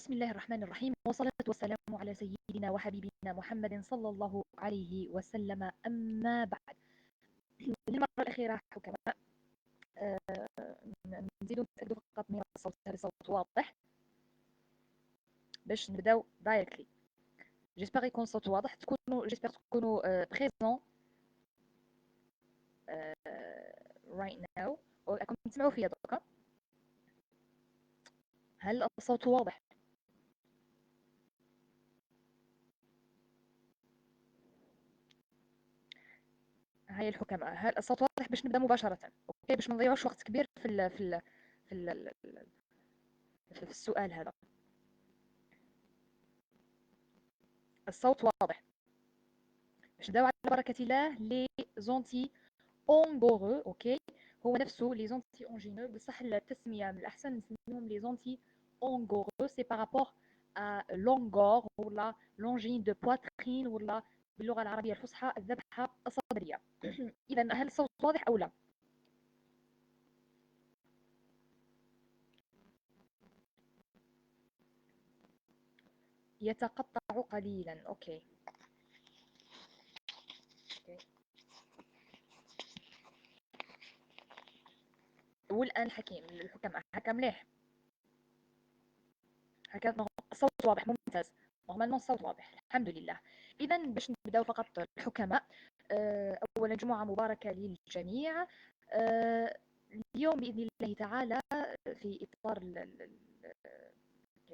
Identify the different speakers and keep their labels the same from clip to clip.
Speaker 1: بسم الله الرحمن الرحيم، والصلاة والسلام على سيدنا وحبيبنا محمد صلى الله عليه وسلم. أما بعد، للمرة الأخيرة حكماء، نزيدو نتأكدوا فقط من الصوت، هل الصوت واضح باش نبداو دايركتلي. جيسبر يكون الصوت واضح، تكونوا بريزون right now. راكم تسمعوا فيا دوكا؟ هل الصوت واضح؟ هاي الحكماء، هل الصوت واضح باش نبدا مباشرة؟ اوكي، باش ما نضيعوش وقت كبير في السؤال هذا. الصوت واضح باش نبداو على بركة الله. لي زونتي اونغورو، اوكي، هو نفسه لي زونتي اونجينو، بصح التسمية من الأحسن نسميهم لي زونتي اونغورو. سي بارابور ا لونغور ولا لونجين دو بواترين ولا باللغة العربية الفصحى الذبحة الصدرية. إذا هل الصوت واضح أو لا؟ يتقطع قليلا، اوكي. والآن حكيم الحكماء هكا مليح، هكا الصوت واضح، ممتاز. نورمالمون الصوت واضح، الحمد لله. إذا باش نبداو فقط الحكماء. أولا جمعة مباركة للجميع. اليوم بإذن الله تعالى في إطار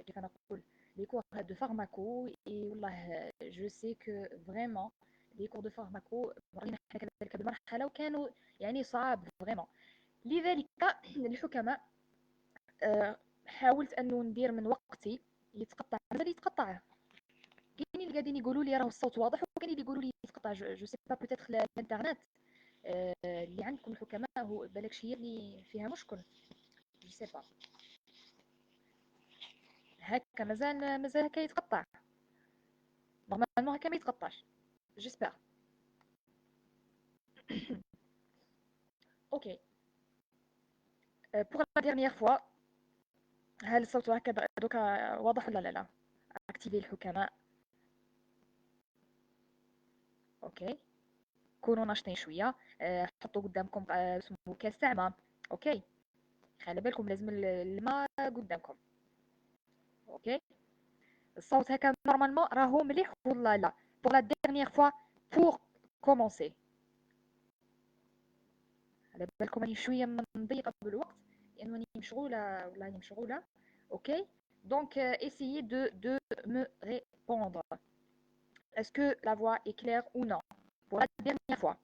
Speaker 1: كيف نقول les cours de pharmaco. et والله je sais que vraiment les cours de pharmaco مرينا كذلك بمرحلة وكانوا يعني صعب vraiment. لذلك الحكماء حاولت انه ندير من وقتي يتقطع، مازال يتقطع. كاينين اللي قاعدين يقولوا لي راه الصوت واضح، وكاينين اللي يقولوا لي يتقطع. جو سي با بوتيتر الانترنت اللي عندكم الحكماء هو بالك هي اللي فيها مشكل. جو سي با، هكا مازال هكا يتقطع. نورمالمون هكا ما يتقطعش، جيسبر. اوكي، بور لا ديرنيير فوا، هل الصوت هكا دوكا واضح ولا لا؟ اكتيفي الحكماء. اوكي، كونوا ناشطين شويه. حطوا قدامكم اسمه كاس تاع ماء. اوكي، خلي بالكم لازم الماء قدامكم. اوكي، الصوت هكا نورمالمون راهو مليح ولا لا؟ بور لا ديرنيير فوا بور كومونسي. على بالكم راني شويه مضيقه بالوقت لانه راني مشغوله، والله راني مشغوله. اوكي، دونك essayez de me répondre. Est-ce que la voix est claire ou non pour la dernière fois?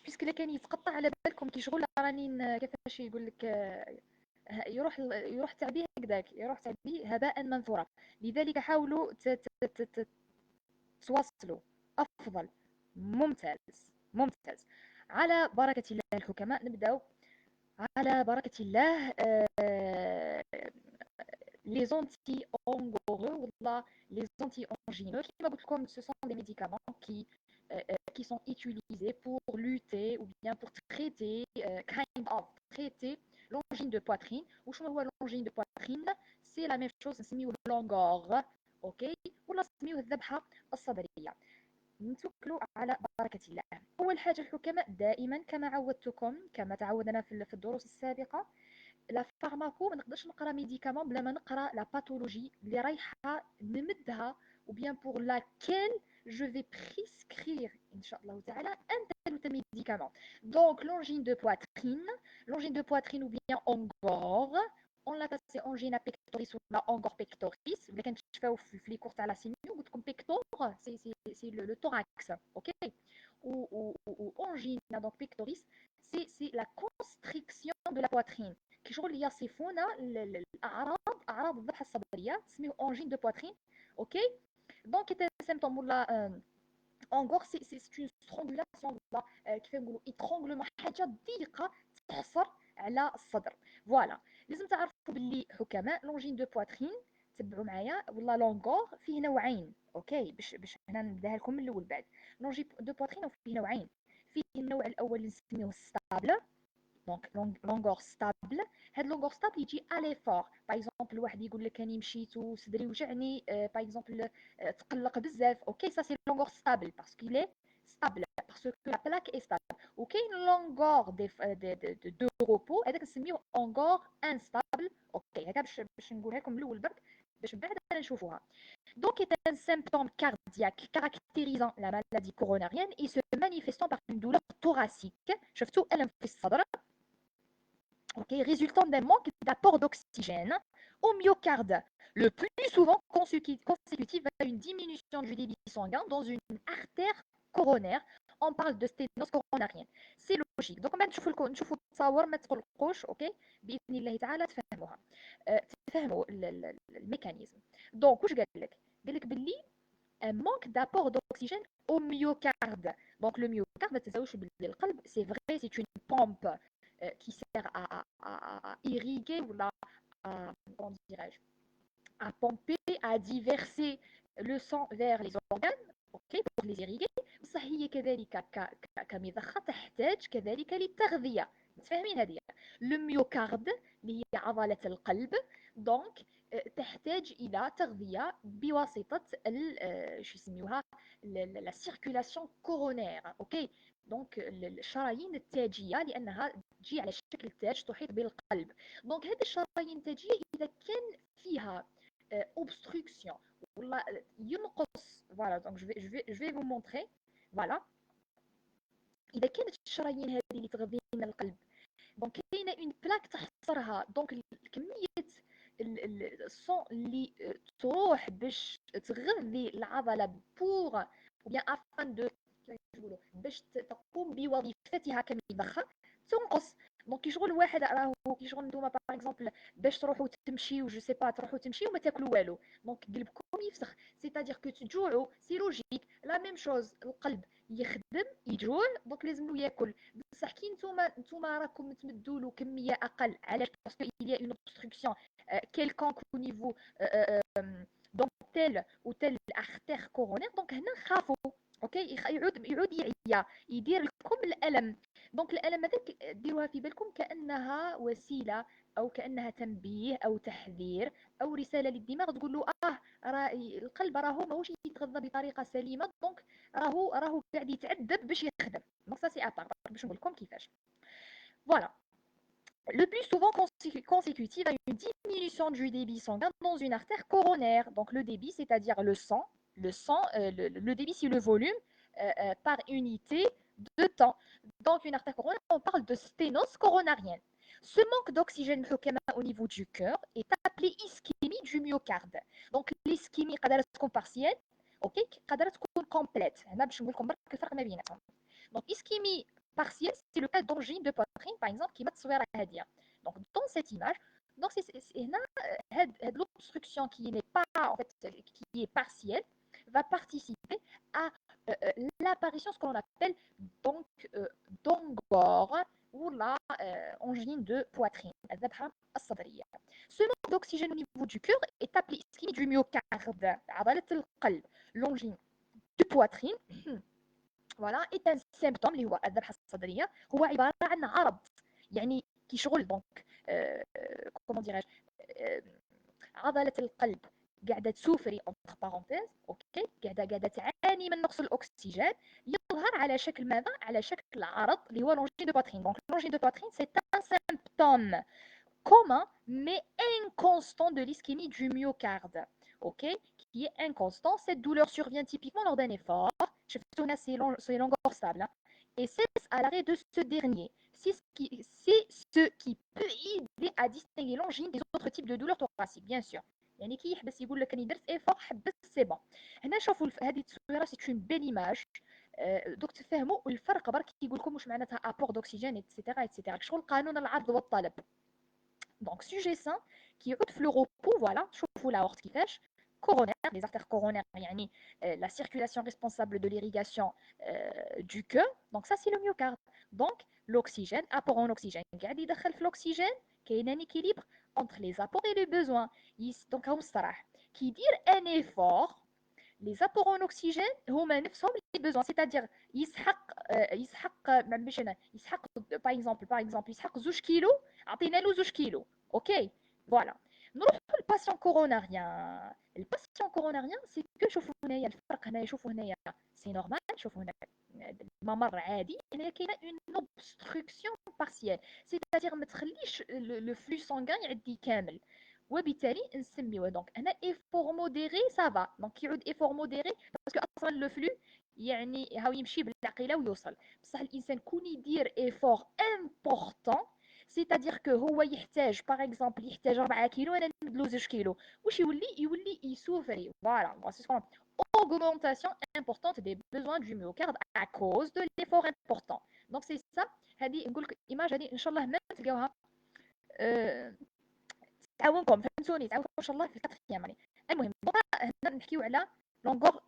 Speaker 1: بيسك اللي كان يتقطع على بالكم كي شغل راني كيفاش يقول لك يروح تعبيه هكذاك، يروح تعبيه هباء منثورا. لذلك حاولوا تواصلوا افضل. ممتاز ممتاز. على بركة الله الحكماء نبداو. على بركة الله. لي زونتي اونغورو ولا لي زونتي اونجينو كما قلت لكم ce sont des médicaments qui sont utilisés pour lutter ou bien pour traiter kind of traiter l'angine de poitrine. وشنو هو l'angine de poitrine؟ c'est la même chose نسميوه لونغور، اوكي، ولا نسميوه الذبحة الصدرية. نتوكلوا على بركة الله. أول حاجة الحكماء دائما كما عودتكم، كما تعودنا في الدروس السابقة، لا فارماكو ما نقدرش نقرا ميديكامون بلا ما نقرا لا باثولوجي اللي رايحه نمدها ou bien pour laquelle je vais prescrire Inch'Allah Ta'ala un tel ou tel médicament. Donc l'angine de poitrine ou bien angor, on l'a passé angine à pectoris ou la angor pectoris. اللي كنتشفاو في لي كور تاع لا سينيو قلت لكم pector c'est le thorax, OK. ou angine donc pectoris c'est la constriction de la poitrine. كي شغل يصفون اعراض الذبحه الصدريه تسميه اونجين دو بواترين. اوكي، دونك كي سيمبتوم ولا اونغور سي اون سترونغولاسيون ولا كيف نقولوا ايترونغلومون، حاجه ضيقه تحصر على الصدر. فوالا، لازم تعرفوا باللي حكماء لونجين دو بواترين، تبعوا معايا، ولا لونغور فيه نوعين. اوكي، باش هنا نبداها لكم من الاول بعد. لونجين دو بواترين فيه نوعين. فيه النوع الاول اللي نسميوه ستابل، دونك لونغور ستابل. هاد لونغور ستابل يجي à l'effort. باغ اكزومبل واحد يقول لك راني مشيت وصدري وجعني، باغ اكزومبل تقلق بزاف، اوكي سا سي لونغور ستابل باسكو لي ستابل باسكو لا بلاك اي ستابل. وكاين لونغور دو روبو، هذاك نسميوه اونغور انستابل. اوكي هكا باش نقولها لكم من الاول برك باش من بعد نشوفوها. Donc, est un symptôme cardiaque caractérisant la maladie coronarienne et se manifestant par une douleur thoracique. شفتوا ألم في الصدر. Okay, résultant d'un manque d'apport d'oxygène au myocarde, le plus souvent consécutif à une diminution du débit sanguin dans une artère coronaire. On parle de sténose coronarienne. C'est logique. Donc, on va نشوفوا التصاور ما تقلقوش. اوكي باذن الله تعالى تفهموها. تفهموا الميكانيزم. دونك واش قال لك؟ قال لك باللي un manque d'apport d'oxygène au myocarde. Donc le myocarde, c'est vrai, c'est une pompe qui sert à irriguer ou comment dirais-je, à pomper, à diverser le sang vers les organes. اوكي pour les irriguer. بصح هي كذلك كمضخه تحتاج كذلك للتغذيه. متفاهمين هذه؟ لو ميوكارد اللي هي عضله القلب دونك تحتاج الى تغذيه بواسطه شو يسميوها لا سيركولاسيون كورونير. اوكي دونك الشرايين التاجيه لانها تجي على شكل تاج تحيط بالقلب. دونك هذه الشرايين التاجيه اذا كان فيها obstruction ولا ينقص فوالا دونك جو في فو مونطري فوالا. اذا كانت الشرايين هذه اللي تغذي لنا القلب دونك كاينه اون بلاك تحصرها دونك كميه الصون اللي تروح باش تغذي العضله بور وبيان افان دو باش تقوم بوظيفتها كمضخه تنقص. دونك كي شغل واحد راهو كي شغل نتوما باغ اكزومبل باش تروحوا تمشيو جو سي با تروحوا تمشيو وما تاكلوا والو دونك قلبكم يفسخ سيتادير كو تجوعوا سي لوجيك لا ميم شوز القلب يخدم يجوع دونك لازم له ياكل. بصح كي نتوما راكم تمدوا له كميه اقل علاش باسكو il y a une obstruction quelconque au niveau دونك تيل وتيل ارتير كورونير دونك هنا نخافوا. اوكي يعود يعيا يدير لكم الالم. دونك الالم هذاك ديروها في بالكم كانها وسيله او كانها تنبيه او تحذير او رساله للدماغ تقول له راه القلب راهو ماهوش يتغذى بطريقه سليمه دونك راهو قاعد يتعذب باش يخدم. دونك سا سي ابار باش نقول لكم كيفاش. فوالا le plus souvent consécutive à une diminution du débit sanguin dans une artère coronaire. Donc le débit, c'est-à-dire le débit c'est le volume par unité de temps. Donc une artère coronaire, on parle de sténose coronarienne. Ce manque d'oxygène au niveau du cœur est appelé ischémie du myocarde. Donc l'ischémie قادرة تكون partielle, ok, قادرة تكون complète. هنا باش نقول لكم برك الفرق ما بيناتهم. Donc ischémie partielle, c'est le cas d'angine de poitrine, par exemple, qui m'a تصويرة هادية. Donc dans cette image, donc c'est l'obstruction qui n'est pas en fait qui est partielle va participer à l'apparition de ce qu'on appelle donc d'angor ou la angine de poitrine. Ce manque d'oxygène au niveau du cœur est appelé ischémie du myocarde, عضلة القلب. L'angine de poitrine فوالا ايت ان سيمبتوم اللي هو الذبحه الصدريه هو عباره عن عرض يعني كي شغل دونك كومون ديراج عضله القلب قاعده تسوفري اونتر بارونتيز اوكي قاعده تعاني من نقص الاكسجين يظهر على شكل ماذا على شكل عرض اللي هو لونجين دو بواترين. دونك لونجين دو بواترين سي ان سيمبتوم commun mais inconstant de l'ischémie du myocarde, ok, qui est inconstant. Cette douleur survient typiquement lors d'un effort. C'est l'angor stable. Et c'est à l'arrêt de ce dernier. C'est ce qui peut aider à distinguer l'angine des autres types de douleurs thoraciques, bien sûr. يعني كي يحبس يقول لك راني درت ايفور حبس سي بون. هنا شوفوا هذه التصويره سي اون بيل ايماج دوك تفهموا الفرق برك يقول لكم واش معناتها ابور دوكسيجين ايتترا ايتترا شغل قانون العرض والطلب. Donc, sujet sain, qui est le repos, voilà, شوفوا la horte كيفاش coronaire, les artères coronaires, يعني la circulation responsable de l'irrigation du cœur. Donc ça, c'est le myocarde. Donc, l'oxygène, apport en oxygène. قاعد يدخل في l'oxygène, كاين un équilibre entre les apports et les besoins. Donc, هم الصراحة. Qui dire un effort, les apports en oxygène هما نفسهم les besoins, c'est-à-dire يسحق par exemple يسحق 2 كيلو عطينا له 2 كيلو. اوكي فوالا. نروح للباسيون كوروناريان. الباسيون كوروناريان سي كو شوفوا هنايا الفرق، هنايا شوفوا هنايا سي نورمال، شوفوا هنا الممر عادي، هنايا كاينه اون اوبستركسيون بارسيال، سيتادير ما تخليش لو فلو سانغان يعدي كامل، وبالتالي نسميوه دونك هنا ايفور موديري سافا. دونك يعود ايفور موديري باسكو اصلا لو فلو يعني هاو يمشي بالعقيله ويوصل. بصح الانسان كون يدير ايفور امبورطون، سيتادير كو هو يحتاج باغ اكزومبل يحتاج 4 كيلو، انا نمدلو 2 كيلو، واش يولي يسوفري. فوالا سي سكون augmentation importante des besoins du myocarde à cause de l'effort important. Donc c'est ça. هذه نقول لك ايماج هذه ان شاء الله ما تلقاوها تعاونكم، فهمتوني، تعاونكم ان شاء الله في الكاتريام يعني. المهم هنا نحكيو على لونغور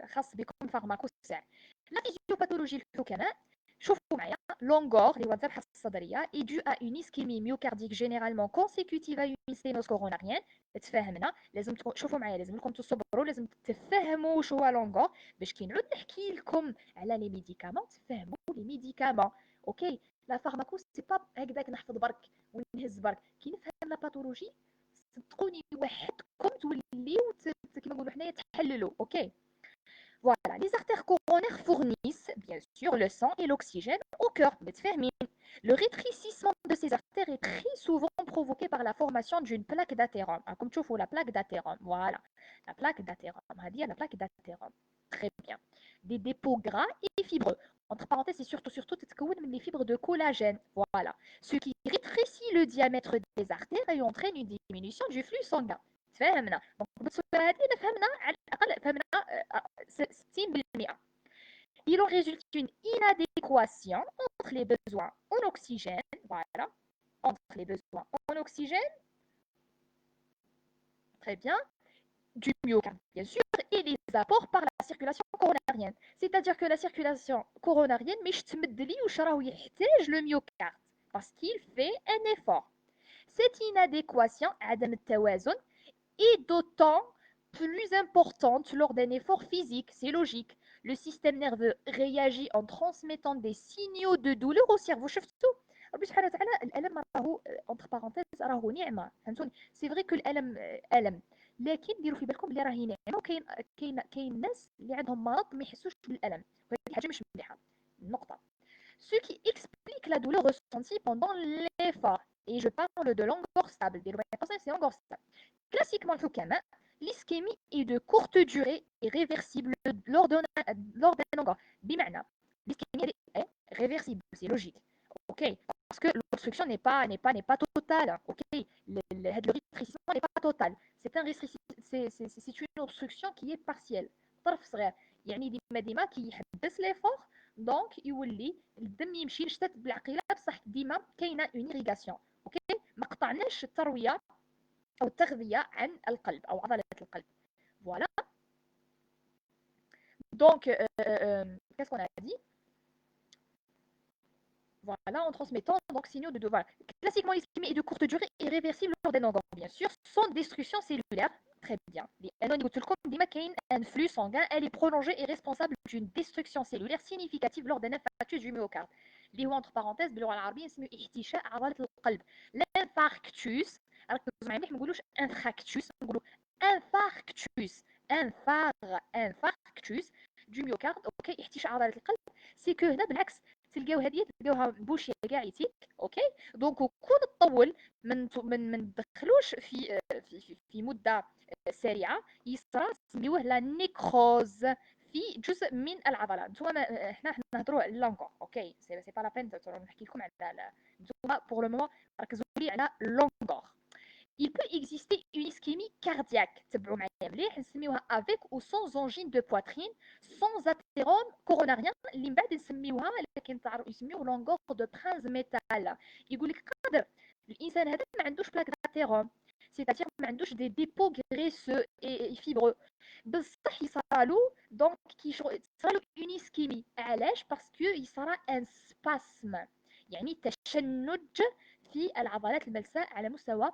Speaker 1: خاص بكم فارماكو ساع. لا فيزيوباثولوجي الحكماء، شوفوا معايا لونغور اللي هو الذبحه الصدريه اي دو ا اون اسكيمي ميوكارديك جينيرالمون كونسيكوتيف ا اون ستينوز كوروناريان. تفهمنا، لازم شوفوا معايا، لازم لكم تصبروا، لازم تفهموا واش هو لونغور باش كي نعود نحكي لكم على لي ميديكامون تفهموا لي ميديكامون. اوكي لا فارماكو سي با هكذاك نحفظ برك ونهز برك، كي نفهم لا باثولوجي صدقوني وحدكم توليو كيما نقولوا حنايا تحللوا. اوكي voilà, les artères coronaires fournissent bien sûr le sang et l'oxygène au cœur. Le rétrécissement de ces artères est très souvent provoqué par la formation d'une plaque d'athérome. Comme tu vois, la plaque d'athérome, voilà, la plaque d'athérome, on va dire la plaque d'athérome. Très bien. Des dépôts gras et fibreux. Entre parenthèses, c'est surtout les fibres de collagène. Voilà. Ce qui rétrécit le diamètre des artères et entraîne une diminution du flux sanguin. فهمنا. Donc بالصورة هذه فهمنا على الأقل فهمنا 60%. Il en résulte une inadéquation entre les besoins en oxygène, voilà, entre les besoins en oxygène, très bien, du myocarde bien sûr, et les apports par la circulation coronarienne. C'est-à-dire que la circulation coronarienne مش تمد لي واش راهو يحتاج le myocarde parce qu'il fait un effort. Cette inadéquation عدم التوازن est d'autant plus importante lors d'un effort physique, c'est logique. Le système nerveux réagit en transmettant des signaux de douleur au cerveau. شفتوا ربي سبحانه وتعالى الالم راهو entre parenthèses راهو نعمه، فهمتوني. سي فري كو الالم الم، لكن ديروا في بالكم بلي راهي نعمه، وكاين ناس اللي عندهم مرض ما يحسوش بالالم، وهذه حاجه مش مليحه. نقطه. Ce qui explique la douleur ressentie pendant l'effort. Et je parle de longueur stable. C'est longueur stable. Classiquement الحكماء l'ischémie est de courte durée et réversible lors d'un engorgement. بمعنى l'ischémie est réversible, c'est logique. Ok, parce que l'obstruction n'est pas totale. Ok, le rétrécissement n'est pas total. C'est une obstruction qui est partielle. طرف صغير، يعني ديما كيحبس l'effort، دونك يولي الدم يمشي لشتات بالعقيله، بصح ديما كاينه اون irrigation. اوكي ما قطعناش الترويه أو التغذية عن القلب أو عضلة القلب. Voilà. Donc, qu'est-ce qu'on a dit? Voilà, en transmettant donc signaux de devoir. Classiquement, l'ischémie est de courte durée et réversible lors d'un engorgement, bien sûr, sans destruction cellulaire. Très bien. Un flux sanguin, elle est prolongée et responsable d'une destruction cellulaire significative lors d'un infarctus du myocarde. اللي هو entre parenthèses باللغه العربيه اسمه احتشاء عضله القلب. L'infarctus، ركزوا معايا مليح، ما نقولوش انفراكتوس، نقولوا انفاركتوس. انفاركتوس du myocarde. اوكي احتشاء عضله القلب. سي كو هنا بالعكس تلقاو هذه تلقاوها بوشيه كاع يتيك. اوكي دونك كون تطول من ندخلوش في مده سريعه يصرى نسميوه لا نيكروز في جزء من العضله. نتوما حنا نهضروا على لونغور. اوكي سي با لا بين نحكي لكم على نتوما بور لو مومون ركزوا لي على لونغور. Il peut exister une ischémie cardiaque avec ou sans angine de poitrine, sans athérome coronarien اللي من بعد نسميوها لكن يسميوه لونغور دو برانز ميتال. يقول لك قادر الانسان هذا ما عندوش بلاك داتيروم، c'est-à-dire ما عندوش دي ديبو غريسو اي فيبرو، بصح يصرالو دونك يصرالو اون اسكيمي. علاش؟ باسكو يصرى ان سباسم، يعني تشنج في العضلات الملساء على مستوى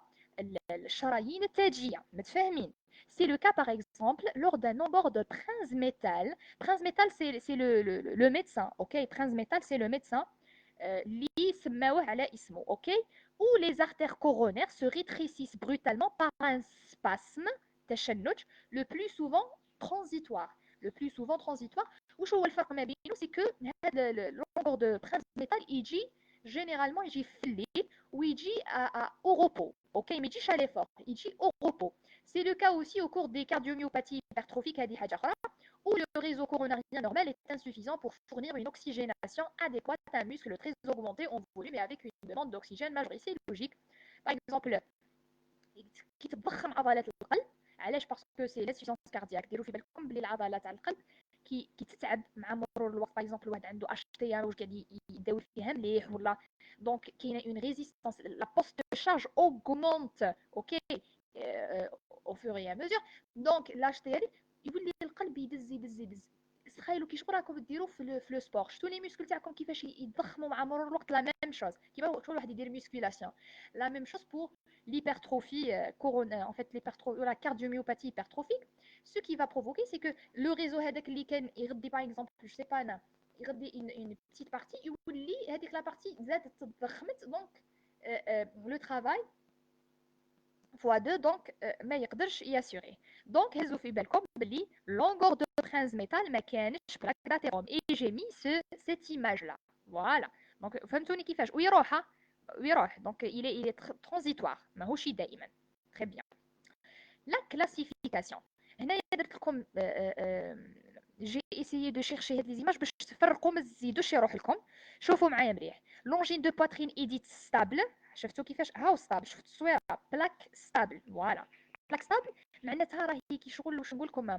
Speaker 1: الشرايين التاجيه. متفاهمين؟ سي لو كا باغ exemple, lors d'un embord de Prince Métal, c'est le médecin, ok? Prince Métal, c'est le médecin, li smaouh ala ismo, ok? Où les artères coronaires se rétrécissent brutalement par un spasme, تشنج, le plus souvent transitoire. Le plus souvent transitoire. وش هو الفرق ما بينه c'est que هذا l'embord de Prince Métal يجي généralement يجي في الليل ويجي au repos. Ok, mais يجيش à l'effort, يجي au repos. C'est le cas aussi au cours des cardiomyopathies hypertrophiques هذه حاجة أخرى, où le réseau coronarien normal est insuffisant pour fournir une oxygénation adéquate à un muscle très augmenté en volume et avec une demande d'oxygène majorée. C'est logique. Par exemple, كي تضخم عضلات القلب, علاش باسكو سي لانسيفيسونس كاردياك. ديروا في بالكم بلي العضلات تاع القلب كي تتعب مع مرور الوقت. باغ اكزومبل واحد عنده اش تي ار واش قاعد يداوي فيها مليح, ولا دونك كاينه اون ريزيستانس, لا بوست شارج اوغمونت, اوكي, او فور اي ميزور. دونك لاش تي ار يولي القلب يدز يدز يدز. تخيلوا كي شغل راكم ديروا في لو سبور, شفتوا لي ميسكل تاعكم كيفاش يضخموا مع مرور الوقت. لا ميم شوز كيما شغل واحد يدير ميسكيلاسيون, لا ميم شوز بور l'hypertrophie coronaire, en fait la cardiomyopathie hypertrophique. Ce qui va provoquer, c'est que le réseau هذاك اللي كان يغذي par exemple, je sais pas انا, يغذي une petite partie, يولي هذيك la partie زادت تضخمت, donc le travail x2, donc ما يقدرش ياسوري. donc هزوا في بالكم بلي longueur de Prince Métal ما كانش plaque d'athérome, et j'ai mis cette image là, voilà. donc فهمتوني كيفاش ويروح ويروح. donc il est transitoire, ماهوش دائما. très bien. la classification, هنايا درت لكم j'ai essayé de chercher هاد les images باش تفرقوا ما تزيدوش يروح لكم. شوفوا معايا مليح. لونجين دو بواترين ايديت ستابل, شفتوا كيفاش هاو ستابل, شفتوا التصويره بلاك ستابل, فوالا. بلاك ستابل معناتها راهي كي شغل واش نقول لكم,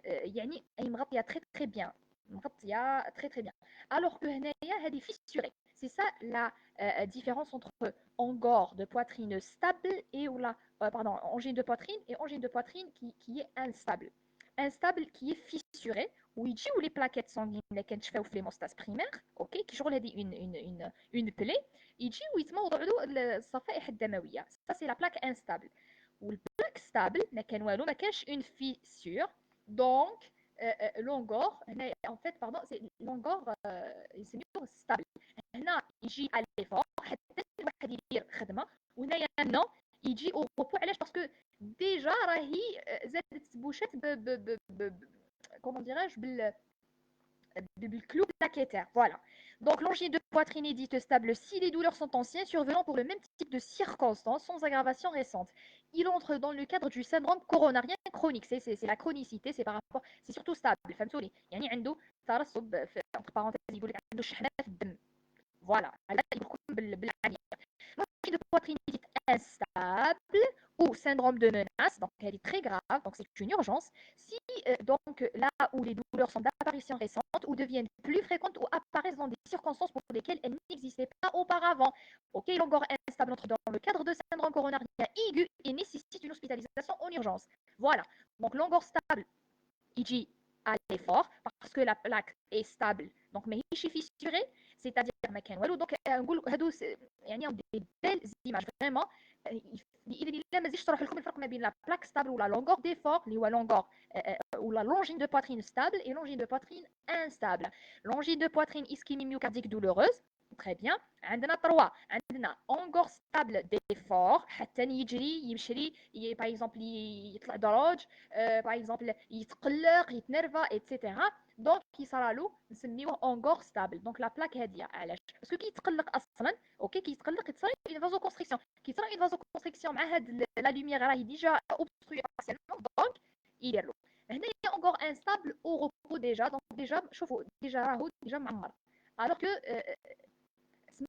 Speaker 1: يعني اي مغطيه تري تري بيان, مغطيه تري تري بيان. الوغ كو هنايا هذه فيسوري. سي سا لا différence entre angor de poitrine stable et ou la pardon, angine de poitrine et angine de poitrine qui est instable. Instable qui est fissuré, où les plaquettes sanguines اللي كنتشفاو في l'hémostase primaire, اوكي, كي شغل هذه une plaie, يجي ويتموضع له الصفائح الدمويه. ça c'est la plaque instable. والبلاك ستابل ما كان والو, ما كانش une fissure. donc l'angor هنا en fait pardon, c'est l'angor يسميوه stable. هنا يجي على l'effort حتى الواحد يدير خدمه, وهنايا نو يجي او repos. علاش؟ باسكو ديجا راهي زادت تبوشات comment dirais-je بالclou plaquettaire. Voilà. Donc l'angine de poitrine est dite stable si les douleurs sont anciennes, survenant pour le même type de circonstances sans aggravation récente. Il entre dans le cadre du syndrome coronarien chronique. C'est la chronicité, c'est par rapport, c'est surtout stable. فهمتوني؟ يعني عنده ترسب entre parenthèses, يقول لك عنده شحنه في الدم. Voilà. هذا يكون بالعاديه. L'angine de poitrine est dite instable ou syndrome de menace, donc elle est très grave, donc c'est une urgence. Si donc là où les douleurs sont d'apparition récente ou deviennent plus fréquentes ou apparaissent dans des circonstances pour lesquelles elles n'existaient pas auparavant. Ok, l'angor instable entre dans le cadre de syndrome coronarien aigu et nécessite une hospitalisation en urgence. Voilà, donc l'angor stable, il dit à l'effort parce que la plaque est stable, donc mais fissurée, c'est-à-dire ما كان والو. دونك نقول هادو يعني دي بيل ايماج فريمون. باذن الله ما نزيدش نشرح لكم الفرق ما بين لا بلاك ستابل ولا لونغور ديفور اللي هو لونغور ولا لونجين دو بواترين ستابل et لونجين دو بواترين انستابل. لونجين دو بواترين ischémie myocardique douloureuse, très bien. عندنا 3, عندنا اونغور ستابل ديفور حتى يجري يمشي باغ اكزومبل يطلع دروج, باغ اكزومبل يتقلق يتنرفا ايتترا. دونك كيصرالو نسميوه اونغور ستابل. دونك لا بلاك هاديه علاش؟ باسكو كي يتقلق اصلا, اوكي, كي يتقلق يتصرى اون فازو كونستريكسيون, كي تصرى اون فازو كونستريكسيون مع هاد لا لوميير راهي ديجا اوبستروي بارسيالمون, دونك يدير له. هنايا اونغور انستابل او روبو ديجا, دونك ديجا شوفوا ديجا راهو ديجا معمر. الوغ كو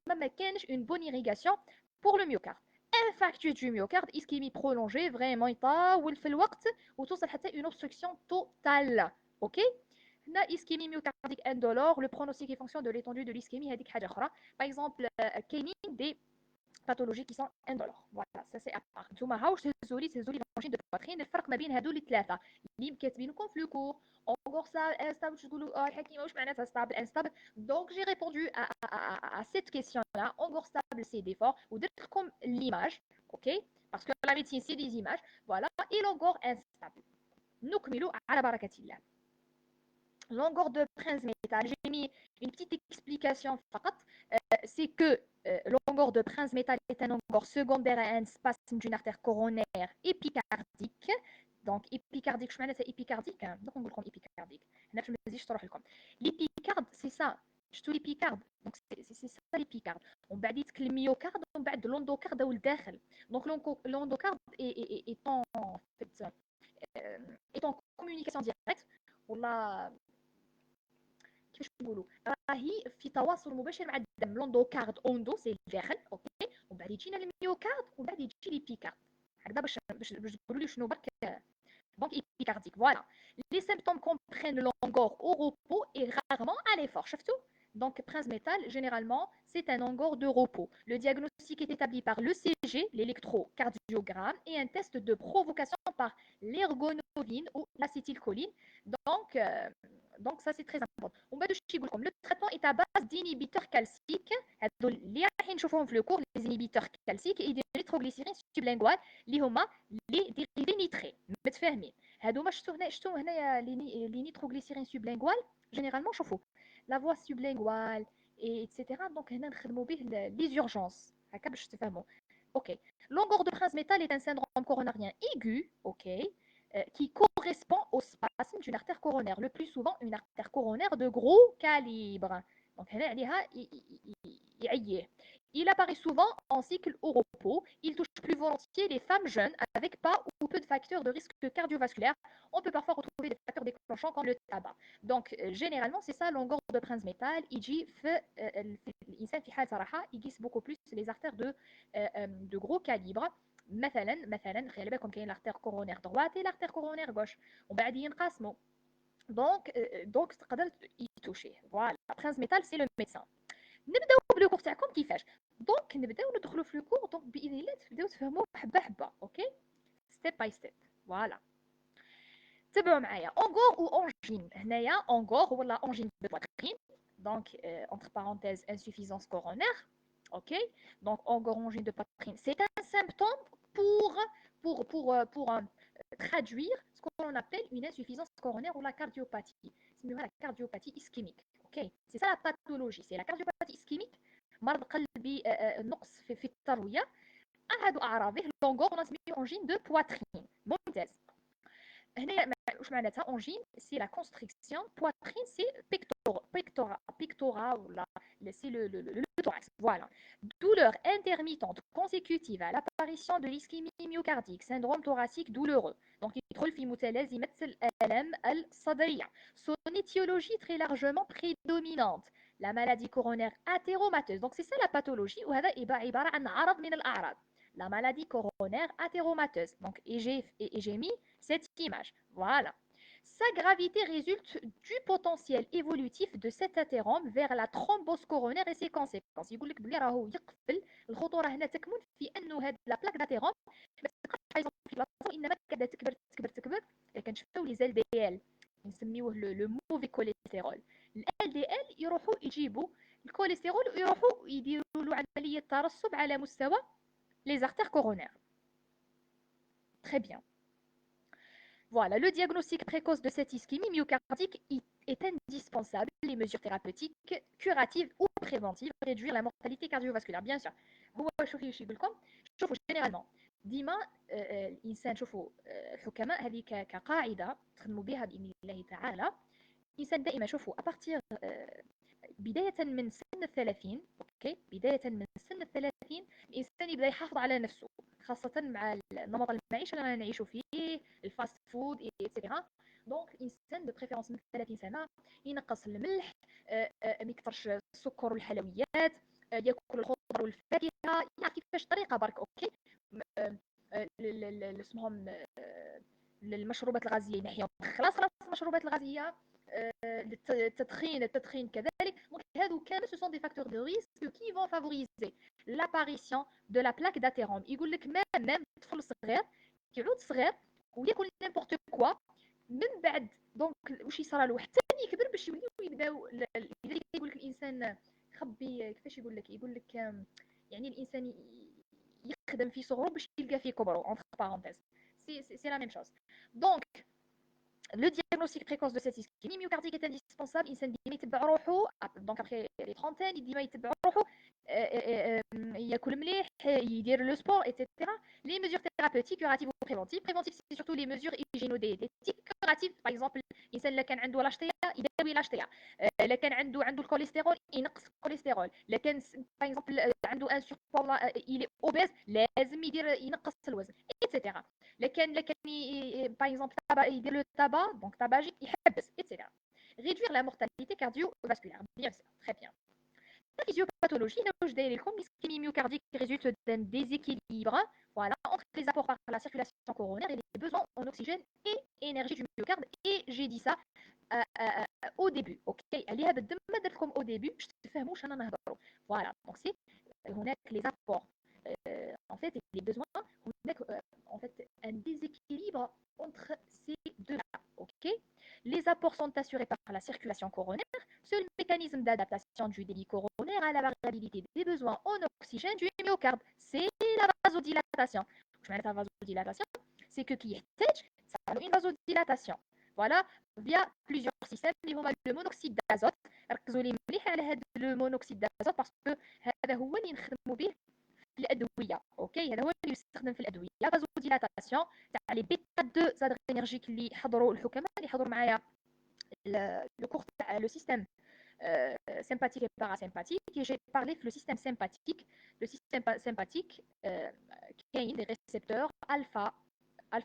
Speaker 1: ما كانش اون بون ايريغاسيون بور لو ميوكارد. infarctus du myocarde, ischémie prolongée, vraiment يطول في الوقت وتوصل حتى une obstruction totale. ok. هنا ischémie myocardique indolore, le pronostic est fonction de l'étendue de l'ischémie. هذيك حاجه اخرى. par exemple كاينين des pathologies qui sont indolores. voilà, ça c'est à part. نتوما هاوش تهزوا لي لونجين دو باترين. الفرق ما بين هادو الثلاثه اللي كاتبين لكم في لو كور. اونغور ستابل, تقولوا الحكيمه واش معناتها ستابل انستابل. donc j'ai répondu à cette question là. اونغور ستابل c'est d'effort, ودرت لكم l'image, ok, parce que la médecine c'est des images. voilà, et l'ongor instable. نكمل على بركة الله. Longueur de Prince Metal, j'ai mis une petite explication فقط. C'est que longueur de Prince Metal est un longueur secondaire à un spasme d'une artère coronaire épicardique. Donc épicardique, je معناتها épicardique, donc on نقول لكم épicardique. هنا باش ما نزيدش نروح لكم. L'épicarde c'est ça. شفتوا l'épicarde. Donc c'est ça l'épicarde. ومن بعد يتك الميوكارد ومن بعد l'endocarde او الداخل. Donc l'endocarde est en communication directe ولا كيفاش نقولوا راهي في تواصل مباشر مع الدم. لوندوكارد اوندو سي الداخل اوكي، ومن بعد يجينا الميوكارد ومن بعد يجي لي بيكارد. هكذا باش تقولوا لي شنو برك donc épicardique. Voilà. Les symptômes comprennent le longueur au repos et rarement à l'effort. شفتوا donc Prince Metal, généralement, c'est un longueur de repos. Le diagnostic est établi par l'ECG, l'électrocardiogramme, et un test de provocation par l'ergonovine ou l'acétylcholine. Donc, donc ça, c'est très important. Le traitement est à base d'inhibiteurs calciques. اللي راح نشوفوهم في le cours, les inhibiteurs calciques et des nitroglycérines sublinguales اللي هما les dérivés nitrés. متفاهمين؟ هادو شفتوا هنايا les nitroglycérines sublinguales généralement شوفوا la voie sublinguale et etc. donc هنا نخدموا به les urgences هكا باش تفهموا. OK. Longueur de Prince Metal est un syndrome coronarien aigu, OK, qui correspond au spasme d'une artère coronaire, le plus souvent une artère coronaire de gros calibre. Donc il apparaît souvent en cycle au repos. Il touche plus volontiers les femmes jeunes avec pas ou peu de facteurs de risque cardiovasculaire. On peut parfois retrouver des facteurs déclenchants comme le tabac. Donc généralement c'est ça longueur de Prince Metal. الإنسان في حال صراحة يقيس beaucoup plus les artères de gros calibre. مثلا خلي بالكم كاين l'artère coronaire droite et l'artère coronaire gauche ومن بعد ينقسموا. Donc تقدر يتوشيه. Voilà. Prince Metal c'est le médecin. نبداو بلو كور تاعكم كيفاش. دونك نبداو ندخلوا في لو كور دونك باذن الله تبداو تفهموا حبه حبه. اوكي ستيب باي ستيب. فوالا تبعوا معايا. اونغور او اونجين. هنايا اونغور ولا اونجين دو بواترين دونك entre parenthèses insuffisance coronaire. OK, donc engorgement de poitrine, c'est un symptôme pour traduire ce qu'on appelle une insuffisance coronaire ou la cardiopathie. C'est la cardiopathie ischémique. OK, c'est ça la pathologie, c'est la cardiopathie ischémique. مرض قلبي نقص في الترويه. هادو اعراضه لونغور ونسميه angine de poitrine. ممتاز. هنا واش معناتها angine c'est la constriction, poitrine c'est pectoral ولا c'est le thorax. Voilà. Douleur intermittente consécutive à l'apparition de l'ischémie myocardique, syndrome thoracique douloureux. Donc يدخل في متلازمة الآلام الصدرية. Son étiologie très largement prédominante, la maladie coronaire athéromateuse. Donc c'est ça la pathologie وهذا عبارة عن عرض من الأعراض. La maladie coronaire athéromateuse. Donc et j'ai mis cette image. Voilà. Sa gravité résulte du potentiel évolutif de cet athérome vers la thrombose coronaire et ses conséquences. يقول لك بلي راهو يقفل الخطوره هنا تكمن في انه هاد لا بلاك داتيروم ما تبقاش في بلاصتو انما قاعده تكبر تكبر تكبر. كنشوفوا لي زال دي ال نسميوه لو موفي كوليسترول. ال دي ال يروحوا يجيبوا الكوليسترول ويروحوا يديروا له عمليه ترسب على مستوى les artères coronaires. Très bien. Voilà, le diagnostic précoce de cette ischémie myocardique est indispensable. Les mesures thérapeutiques, curatives ou préventives réduire la mortalité cardiovasculaire. Bien sûr. هو شوفوا ايش يقول لكم. شوفوا جينيرالمون ديما الانسان شوفوا الحكماء هذه كقاعده تخدموا بها باذن الله تعالى. الانسان دائما شوفوا ابارتيغ بدايه من سن ال30 اوكي بدايه من سن ال30 الانسان يبدا يحافظ على نفسه خاصه مع نمط المعيشه اللي رانا نعيشوا فيه الفاست فود ايتترا. دونك الانسان دو بريفيرونس من 30 سنه ينقص الملح ما يكثرش السكر والحلويات ياكل الخضر والفاكهه يعرف كيفاش الطريقه برك اوكي. اسمهم المشروبات الغازيه ينحيهم خلاص المشروبات الغازيه التدخين كذلك. Donc هادو كانوا ce sont des facteurs de risque qui vont favoriser l'apparition de la plaque d'athérome. يقول لك même طفل صغير كيعود صغير وياكل n'importe quoi من بعد دونك واش يصرى له حتى يكبر باش يوليو يبداو. لذلك يقول لك الانسان خبي كيفاش يقول لك يعني الانسان يخدم في صغره باش يلقى في كبره entre parenthèses. C'est la même chose. Donc Le diagnostic précoce de cette ischémie myocardique est indispensable. الانسان ديما يتبع روحه دونك après les trentaines ديما يتبع روحه ياكل مليح يدير le sport etc. Les mesures thérapeutiques curatives ou préventives. Préventives c'est surtout les mesures hygiéno-diététiques. Curatives par exemple الانسان اللي كان عنده لاشتيا يداوي لاشتيا الا كان عنده الكوليسترول ينقص الكوليسترول الا كان par exemple عنده un surpoids il est obèse لازم ينقص الوزن etc. لكن par exemple يدير le tabac donc tabagique يحبس etc. Réduire la mortalité cardiovasculaire bien sûr très bien. La physiopathologie, l'ischémie myocardique résulte d'un déséquilibre voilà, entre les apports par la circulation coronaire et les besoins en oxygène et énergie du myocarde. Et j'ai dit ça au début. Ok, au début, je te fais voilà, donc c'est les apports en fait les besoins, en fait un déséquilibre entre ces deux-là. Ok, les apports sont assurés par la circulation coronaire. Seul mécanisme d'adaptation du débit coronaire à la variabilité des besoins en oxygène du myocarde, c'est la vasodilatation. La vasodilatation, c'est que qui est une vasodilatation. Voilà, via plusieurs systèmes. Le monoxyde d'azote. ركزوا لي مليح على هذا المونوكسيد d'azote parce que هذا هو اللي نخدموا به في الادويه. اوكي هذا هو اللي يستخدم في الادويه. فازوديلاتاسيون تاع لي بيتا 2 زادرينرجيك اللي حضروا الحكماء اللي حضروا معايا le cours le système sympathique et parasympathique et j'ai parlé de le système sympathique. Le système sympathique qui a des récepteurs alpha 1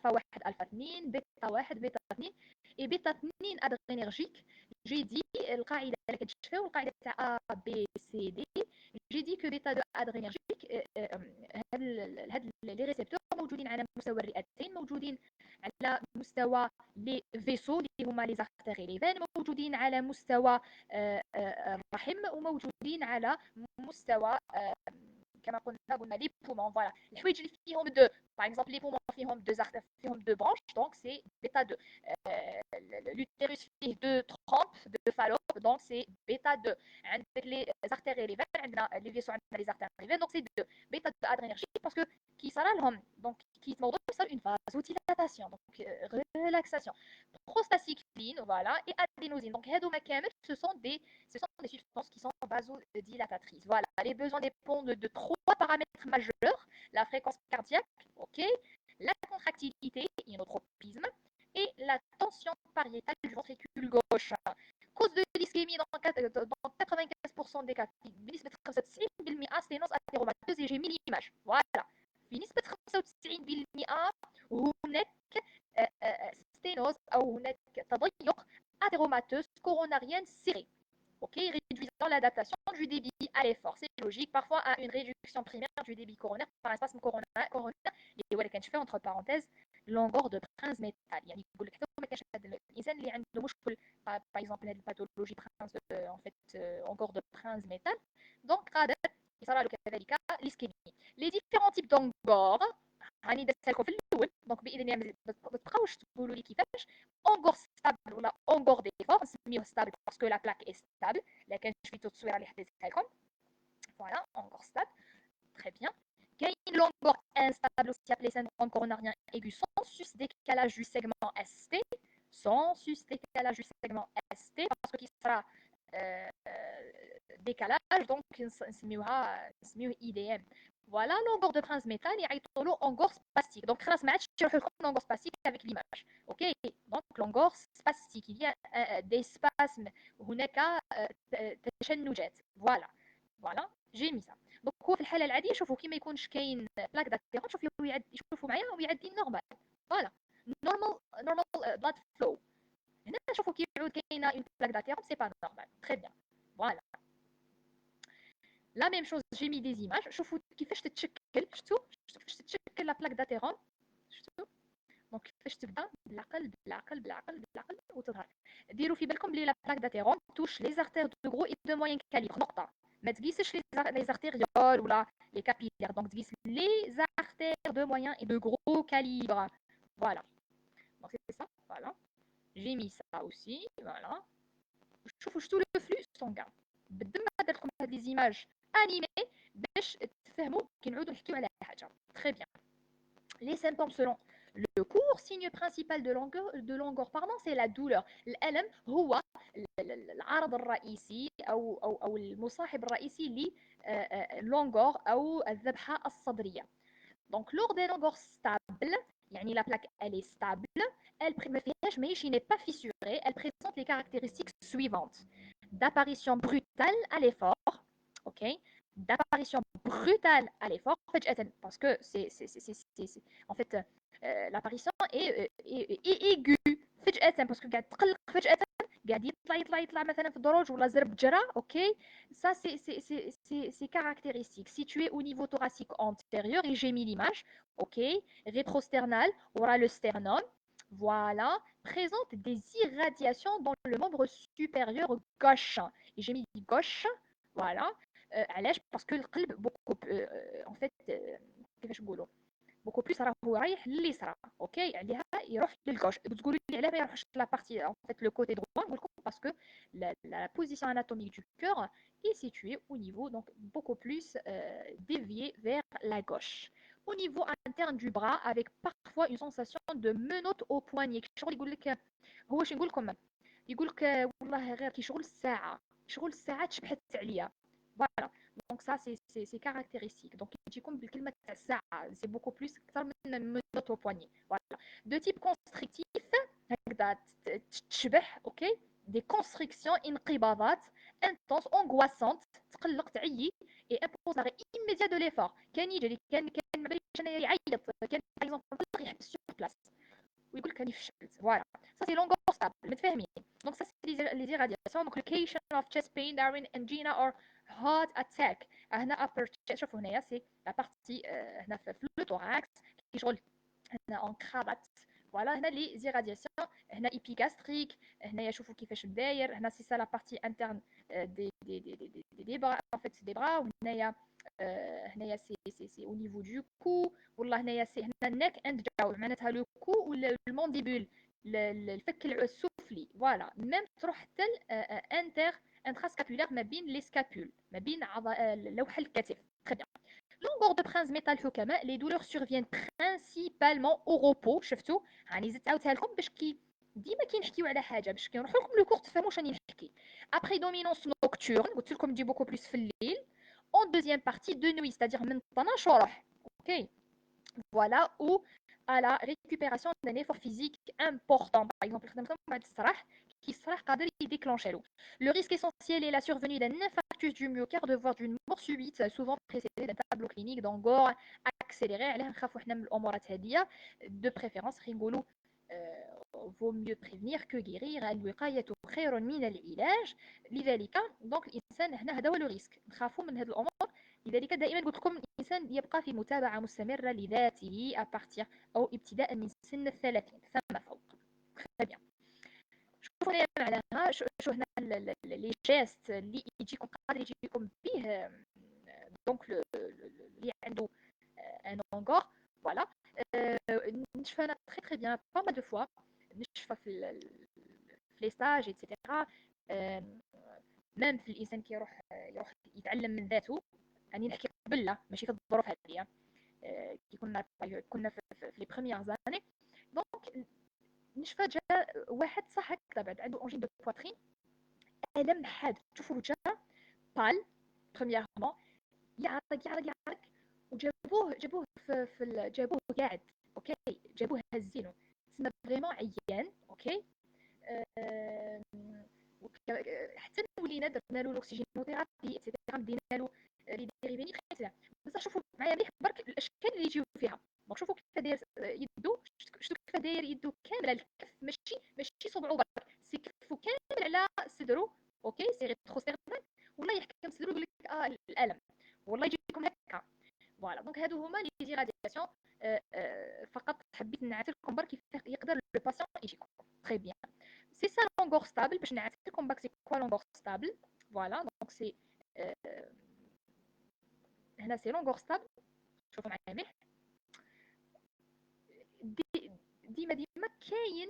Speaker 1: alpha 2 bêta 1 bêta 2 et bêta 2 adrénergique. J'ai dit القاعده اللي كتشفى والقاعده تاع A B C D. J'ai dit que bêta 2 adrénergique هاد les récepteurs موجودين على مستوى الرئتين موجودين على مستوى لي فيسو اللي هما لي زارتير لي فين موجودين على مستوى الرحم وموجودين على مستوى كما قلنا لي بومون فوالا الحوايج اللي فيهم دو باغ اكزومبل لي بومون فيهم دو زارتير فيهم دو برانش دونك سي بيتا 2 l'utérus فيه دو ترومب دو فالوب دونك سي بيتا 2 عندك لي زارتير لي فين عندنا لي فيسو عندنا لي زارتير لي فين دونك سي 2 بيتا 2 ادرينرجيك باسكو كي صرا لهم دونك كي موضوع يصير اون vasodilatation donc relaxation prostacycline voilà et adénosine donc هادو ما كامل ce sont des substances qui sont vasodilatatrices voilà les besoins dépendent de trois paramètres majeurs la fréquence cardiaque ok la contractilité inotropisme et la tension pariétale du ventricule gauche cause de l'ischémie dans 95% des cas بنسبة 95% sténose atéromateuse et j'ai mis l'image voilà بنسبة 95% هناك ستينوز أو هناك تضيق atéromateuse coronarienne serrée. Ok, réduisant l'adaptation du débit à l'effort. C'est logique, parfois à une réduction primaire du débit coronaire par un spasme coronaire. Et voilà, quand je fais entre parenthèses, l'angor de prince métal. يعني يقول لك حتى ما كانش هذا الانسان اللي عنده مشكل par exemple هذه الباثولوجي prince en fait angor de prince métal. Donc قادر يصير له كذلك l'ischémie. Les différents types d'angor راني درت لكم في الاول دونك باذن الله ما تبقاوش تقولوا لي كيفاش اونغور ستابل ولا اونغور ديفور نسميوه ستابل باسكو لا بلاك اي ستابل لكن شفيتو التصويره اللي حطيتها لكم فوالا اونغور ستابل تري بيان كاين لونغور انستابل aussi appelé syndrome coronarien aigu sans sus décalage du segment ST sans sus décalage du segment ST parce que qui sera décalage donc نسميوه IDM. Voilà l'angor de prince métal يعيطوا له angor spastique. Donc خلاص ما عادش نشرح لكم l'angor spastique avec l'image. OK donc l'angor spastique il y a des spasmes هناك تشنجات. Voilà j'ai mis ça. Donc هو في الحاله العاديه شوفوا كي ما يكونش كاين بلاك داتيرون شوفوا معايا ويعدي نورمال. Voilà normal blood flow. هنا شوفوا كي يعود كاينه une plaque d'athérome c'est pas normal. Très bien. Voilà. La même chose, j'ai mis des images. شوفوا كيفاش تتشكل شفتوا كيفاش تتشكل لا بلاك داتيرون شفتوا دونك كيفاش تبدا بالعقل وتظهر ديروا في بالكم بلي لا بلاك داتيرون توش لي زارتير دو غرو اي دو موين كاليبر نقطه ما تقيسش لي زارتيريول ولا لي كابيلير دونك تقيس لي زارتير دو موين اي دو غرو كاليبر فوالا دونك سي ça voilà j'ai mis ça aussi voilà شوفوا لو فلو سونغان بالدم درت لكم هاد لي زيماج انيمي باش تفهموا كي نعودوا نحكيو على حاجه تري بيان لي سيمبتوم سولون Le court signe principal de longueur pardon, c'est la douleur. الألم هو العرض الرئيسي أو المصاحب الرئيسي للونغور أو الذبحة الصدرية. Donc, lors des longueurs stables, la plaque elle est stable, elle n'est pas fissurée, elle présente les caractéristiques suivantes. D'apparition brutale à l'effort, ok, d'apparition brutale à l'effort, parce que en fait, l'apparition est aiguë, parce que قاعد يطلع مثلا في الدروج ولا زرب جرى اوكي ça c'est caractéristique situé au niveau thoracique antérieur et j'ai mis l'image ok rétrosternal aura le sternum voilà présente des irradiations dans le membre supérieur gauche et j'ai mis gauche voilà علاش parce que القلب beaucoup en fait كيفاش نقولوا beaucoup plus راهو رايح لليسرى اوكي عليها يروح للغوش تقولوا لي علاه ما يروحش لا بارتي en fait le côté droit نقول لكم parce que la position anatomique du cœur est située au niveau donc beaucoup plus déviée vers la gauche au niveau interne du bras avec parfois une sensation de menotte au poignet شغل يقول لك هو شنو يقول لك والله غير كي شغل الساعه تشبحت عليا voilà donc ça c'est caractéristique donc يجيكم بالكلمه تاع الساعه c'est beaucoup plus اكثر من menotte au poignet voilà de type constrictif هكذا تشبح اوكي des constrictions انقباضات intenses angoissantes تقلق تعيي et impose l'arrêt immédiat de l'effort كان يجري كان ما باليش انا يعيط كان par exemple يحبس sur place ويقول لك راني فشلت فوالا ça c'est longueur stable متفاهمين donc ça c'est les irradiations donc location of chest pain during angina or heart attack هنا upper chest شوفوا هنايا سي لا بارتي هنا في لو thorax كي شغل هنا en cravate فوالا هنا لي زيرادياسيون هنا ايبيغاستريك هنايا شوفوا كيفاش داير هنا سي سا لا بارتي انترن دي برا en fait دي برا وهنايا هنايا سي au niveau du cou والله هنايا سي هنا النك اند جاو معناتها لو كو ولا المونديبول الفك السفلي فوالا ميم تروح حتى انتراسكابولار ما بين لي سكابول ما بين لوح الكتف très bien longueur de prince métal حكماء les douleurs surviennent principalement au repos شفتوا هاني زدت عاوتها لكم باش ديما كي نحكيو على حاجه باش كنروحوا لكم لو كور تفهموا واش راني نحكي après dominance nocturne قلت لكم تجي beaucoup plus في الليل en deuxième partie de nuit c'est-à-dire من 12 روح ok voilà ou à la récupération d'un effort physique important par exemple qui sera قادر يديكلونشي له le risque essentiel est la survenue d'un infarctus du myocarde voire d'une mort subite souvent précédée d'un tableau clinique d'angor accéléré علاه نخافوا حنا من الامورات هذه de préférence نقولوا vaut mieux prévenir que guérir الوقاية خير من العلاج لذلك دونك الانسان هنا هذا هو لو ريسك نخافوا من هذه الامور لذلك دائما قلت لكم الانسان يبقى في متابعه مستمره لذاته ابارتيغ او ابتداء من سن 30 فما فوق très bien شوفوا هنا معناها شو هنا لي جيست اللي يجيكم قادر يجيكم به دونك اللي عنده ان اونغور فوالا نشفى انا تري تري بيان با ما دو فوا نشفى في لي ستاج ايتترا ميم في الانسان كيروح يتعلم من ذاته يعني نحكي قبل لا ماشي في الظروف هذه كي كنا في لي بروميير زاني دونك نشفى جا واحد صح هكذا بعد عنده اونجين دو بواترين الم حاد تشوفوا جا بال برومييرمون يعرق وجابوه جابوه قاعد اوكي جابوه هزينه تسمى فريمون عيان اوكي حتى ولينا درنا له الاكسجينوثيرابي ايتترا دينا له لي ديريفيني بخيت بصح شوفوا معايا مليح برك الاشكال اللي يجيو فيها دونك شوفوا كيف داير يدو شفتوا كيف داير يدو كامله الكف ماشي صبعو برك سي كفو كامل على صدرو اوكي سي ريتروستيرنال والله يحكم صدرو يقول لك الالم والله يجيكم هكا فوالا دونك هادو هما لي زيرادياسيون فقط حبيت نعرف لكم برك كيف يقدر لو باسيون يجيكم تري بيان سي سا لونغور ستابل باش نعرف لكم برك سي كوا لونغور ستابل فوالا دونك سي هنا سي لونغور ستابل شوفوا معايا مليح ديما كاين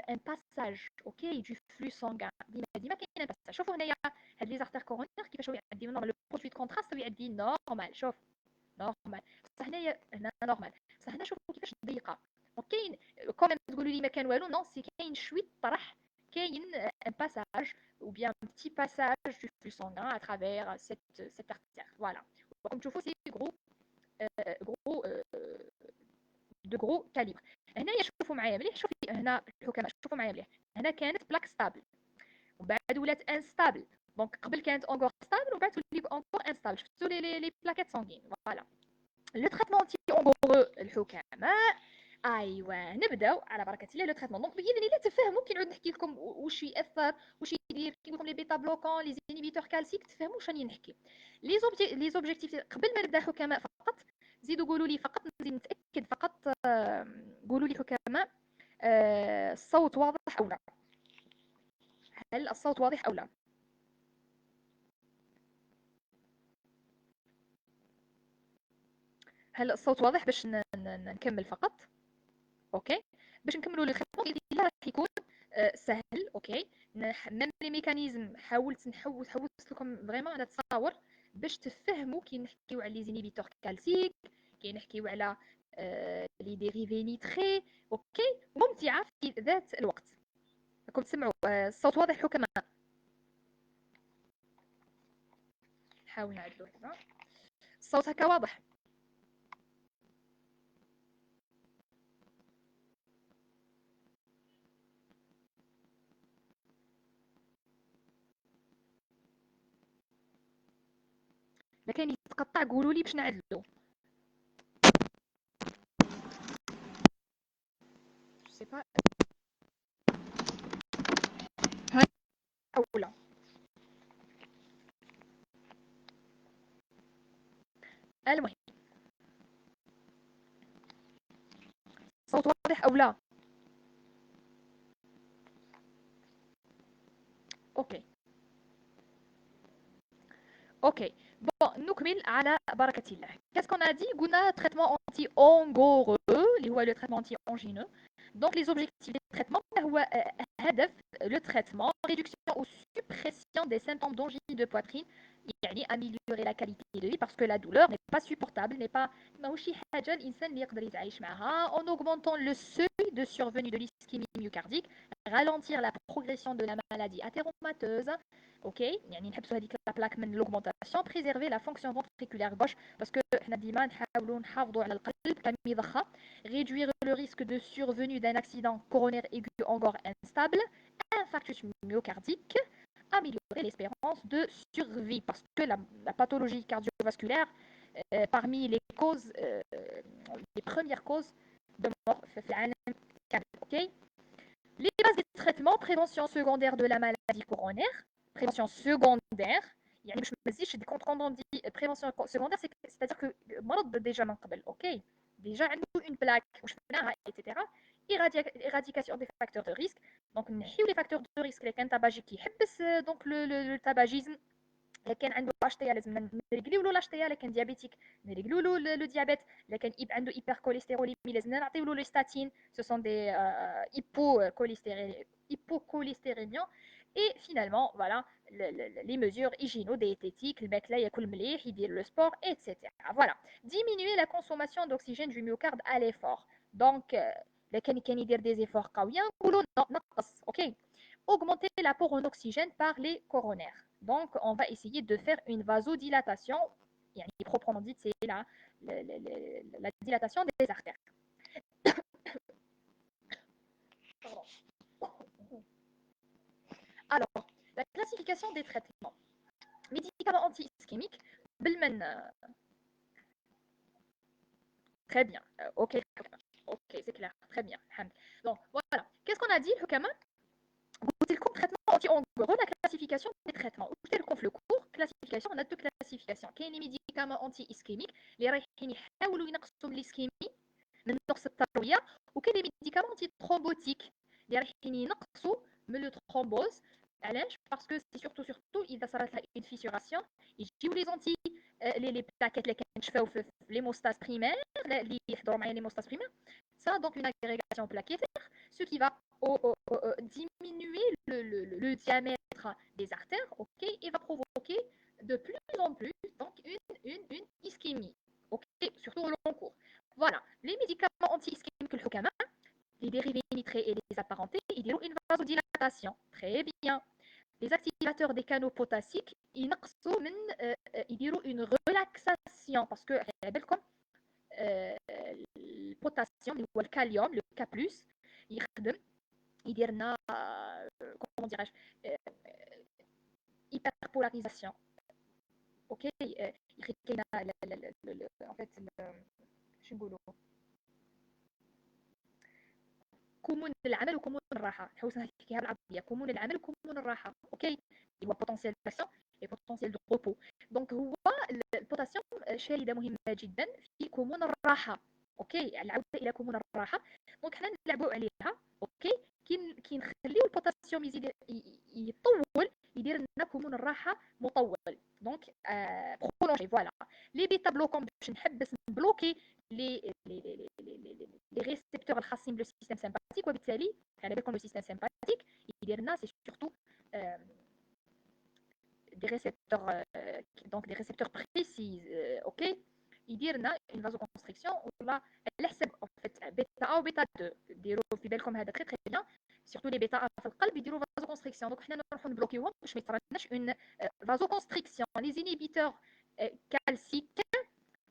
Speaker 1: ان باساج اوكي دو فلو سانغان ديما كاين ان باساج شوفوا هنايا هاد لي زارتير كورونير كيفاش هو يعدي نورمال لو برودوي دو كونتراست هو يعدي نورمال شوف نورمال بصح هنايا هنا نورمال بصح هنا شوفوا كيفاش ضيقه دونك كاين كوميم تقولوا لي ما كان والو نو سي كاين شويه طرح كاين ان باساج ou bien un petit passage du flux sanguin à travers cette artère. Voilà. Comme tu vois, c'est gros de gros calibre. هنا شوفوا معايا مليح شوفي هنا الحكماء شوفوا معايا مليح هنا كانت بلاك ستابل ومن بعد ولات انستابل دونك قبل كانت اونكور ستابل ومن بعد تولي اونكور انستابل شفتوا لي بلاكيت سانغين فوالا لو تريتمون انتي اونغورو الحكماء ايوا نبداو على بركه الله لو تريتمون دونك باذن الله تفهموا كي نعود نحكي لكم واش ياثر واش يدير كي نقول لكم لي بيتا بلوكون لي زينيبيتور كالسيك تفهموا واش راني نحكي لي زوبجيكتيف قبل ما نبدا حكماء فقط زيدوا قولوا لي فقط نزيد نتاكد فقط قولوا لي حكماء الصوت واضح او لا هل الصوت واضح او لا هل الصوت واضح باش نكمل فقط اوكي باش نكملوا الخطوه باذن الله راح يكون سهل اوكي ميم لي ميكانيزم حاولت حوست لكم فريمون انا تصاور باش تفهموا كي نحكيو على لي زينيبيتور كالسيك كي نحكيو على لي ديريفي نيتري اوكي ممتعه في ذات الوقت راكم تسمعوا الصوت واضح حكماء نحاول نعدلو هنا الصوت هكا واضح ما كان يتقطع قولوا لي باش نعدلو سي با او لا المهم الصوت واضح او لا اوكي اوكي بون نكمل على بركه الله كاسكون ا دي قلنا تريتمون انتي اونغورو اللي هو لو تريتمون انتي اونجينو دونك لي زوبجيكتيف دي تريتمون هو هدف لو تريتمون réduction ou suppression des symptômes d'angine de poitrine يعني améliorer la qualité de vie parce que la douleur n'est pas supportable n'est pas ماهوش شي حاجه الانسان اللي يقدر يتعايش معها en augmentant le seuil de survenue de l'ischémie myocardique ralentir la progression de la maladie athéromateuse اوكي يعني نحبسوا هذيك لا بلاك من l'augmentation préserver la fonction ventriculaire gauche parce que حنا ديما نحاولوا نحافظوا على القلب كان يضخم réduire le risque de survenue d'un accident coronaire aigu encore instable infarctus myocardique améliorer l'espérance de survie parce que la pathologie cardiovasculaire parmi les causes les premières causes de mort في العالم كامل اوكي les bases des traitements prévention secondaire de la maladie coronaire prévention secondaire يعني باش ما نزيدش دي كونت كوندون دي بريفونسيون سيكوندير c'est-à-dire que مرض ديجا من قبل اوكي ديجا عنده اون بلاك وشفناها ايتترا éradication des facteurs de risque دونك نحيو لي فاكتور دو ريسك اللي كان تاباجيك يحبس دونك لو تاباجيزم اللي كان عنده اش تي لازم نريغليو له لاش تي اللي كان ديابيتيك نريغليو له لو ديابيت اللي كان عنده هيبر كوليستروليمي لازم نعطيو له لي ستاتين سو سون دي hypocholestérémiens et finalement voilà les mesures hygiéno-diététiques الماكله ياكل مليح يدير le sport etc. voilà diminuer la consommation d'oxygène du myocarde à l'effort donc لكن كان يدير des efforts قويين نقولوا نقص اوكي augmenter l'apport en oxygène par les coronaires. Donc, on va essayer de faire une vasodilatation. Proprement dit, c'est la dilatation des artères. Alors, la classification des traitements. Médicaments anti-ischémiques, Bilman. Très bien. Ok, c'est clair. Très bien. Donc, voilà. Qu'est-ce qu'on a dit, le Hukama قلت لكم traitement anti-angoureux la classification des traitements قلت لكم في الكور classification on a deux classifications كاين لي ميديكامون انتي اسكيميك اللي رايحين يحاولوا ينقصوا من الاسكيمي من نقص الترويه وكاين لي ميديكامون انتي ترومبوتيك اللي رايحين ينقصوا من لو ترومبوز علاش باسكو سي سورتو اذا صارت لها اون فيسوراسيون يجيو لي زونتي لي بلاكيت اللي كنشفاو في ليموستاز بريمير اللي يحضروا معايا ليموستاز بريمير ça donc une agrégation plaquettaire ce qui va diminuer le diamètre des artères, ok, et va provoquer de plus en plus donc une ischémie, ok, surtout au long cours. Voilà, les médicaments anti-ischémiques, concentration. Très bien. Les activateurs des canaux potassiques, ils diront une relaxation parce que comme le potassium ou le kalium, le K+, il dirna comment dirais-je hyperpolarisation. OK en fait شو نقولوا كمون العمل وكمون الراحه حوسنا نحكيها بالعربيه كمون العمل وكمون الراحه اوكي اللي هو بوتنسيال داكسيون اي بوتنسيال دو روبو دونك هو البوتاسيوم شارده مهمه جدا في كمون الراحه اوكي العوده الى كمون الراحه دونك حنا نلعبوا عليها اوكي كي نخليو البوتاسيوم يزيد يطول يدير لنا كمون الراحه مطول دونك برولونجي فوالا لي بيتا بلوكون باش نحبس نبلوكي les récepteurs الخاصين بالسيستم sympathique وبالتالي على بالكم le système sympathique يدير لنا c'est surtout des récepteurs donc des récepteurs précis OK يدير لنا une vasoconstriction ولا على حسب en fait بيتا A و بيتا 2 ديروا في بالكم هذا très très bien surtout les bêta A في القلب يديروا vasoconstriction donc حنا نروحوا نبلوكيوهم باش ما يطرالناش une vasoconstriction les inhibiteurs calciques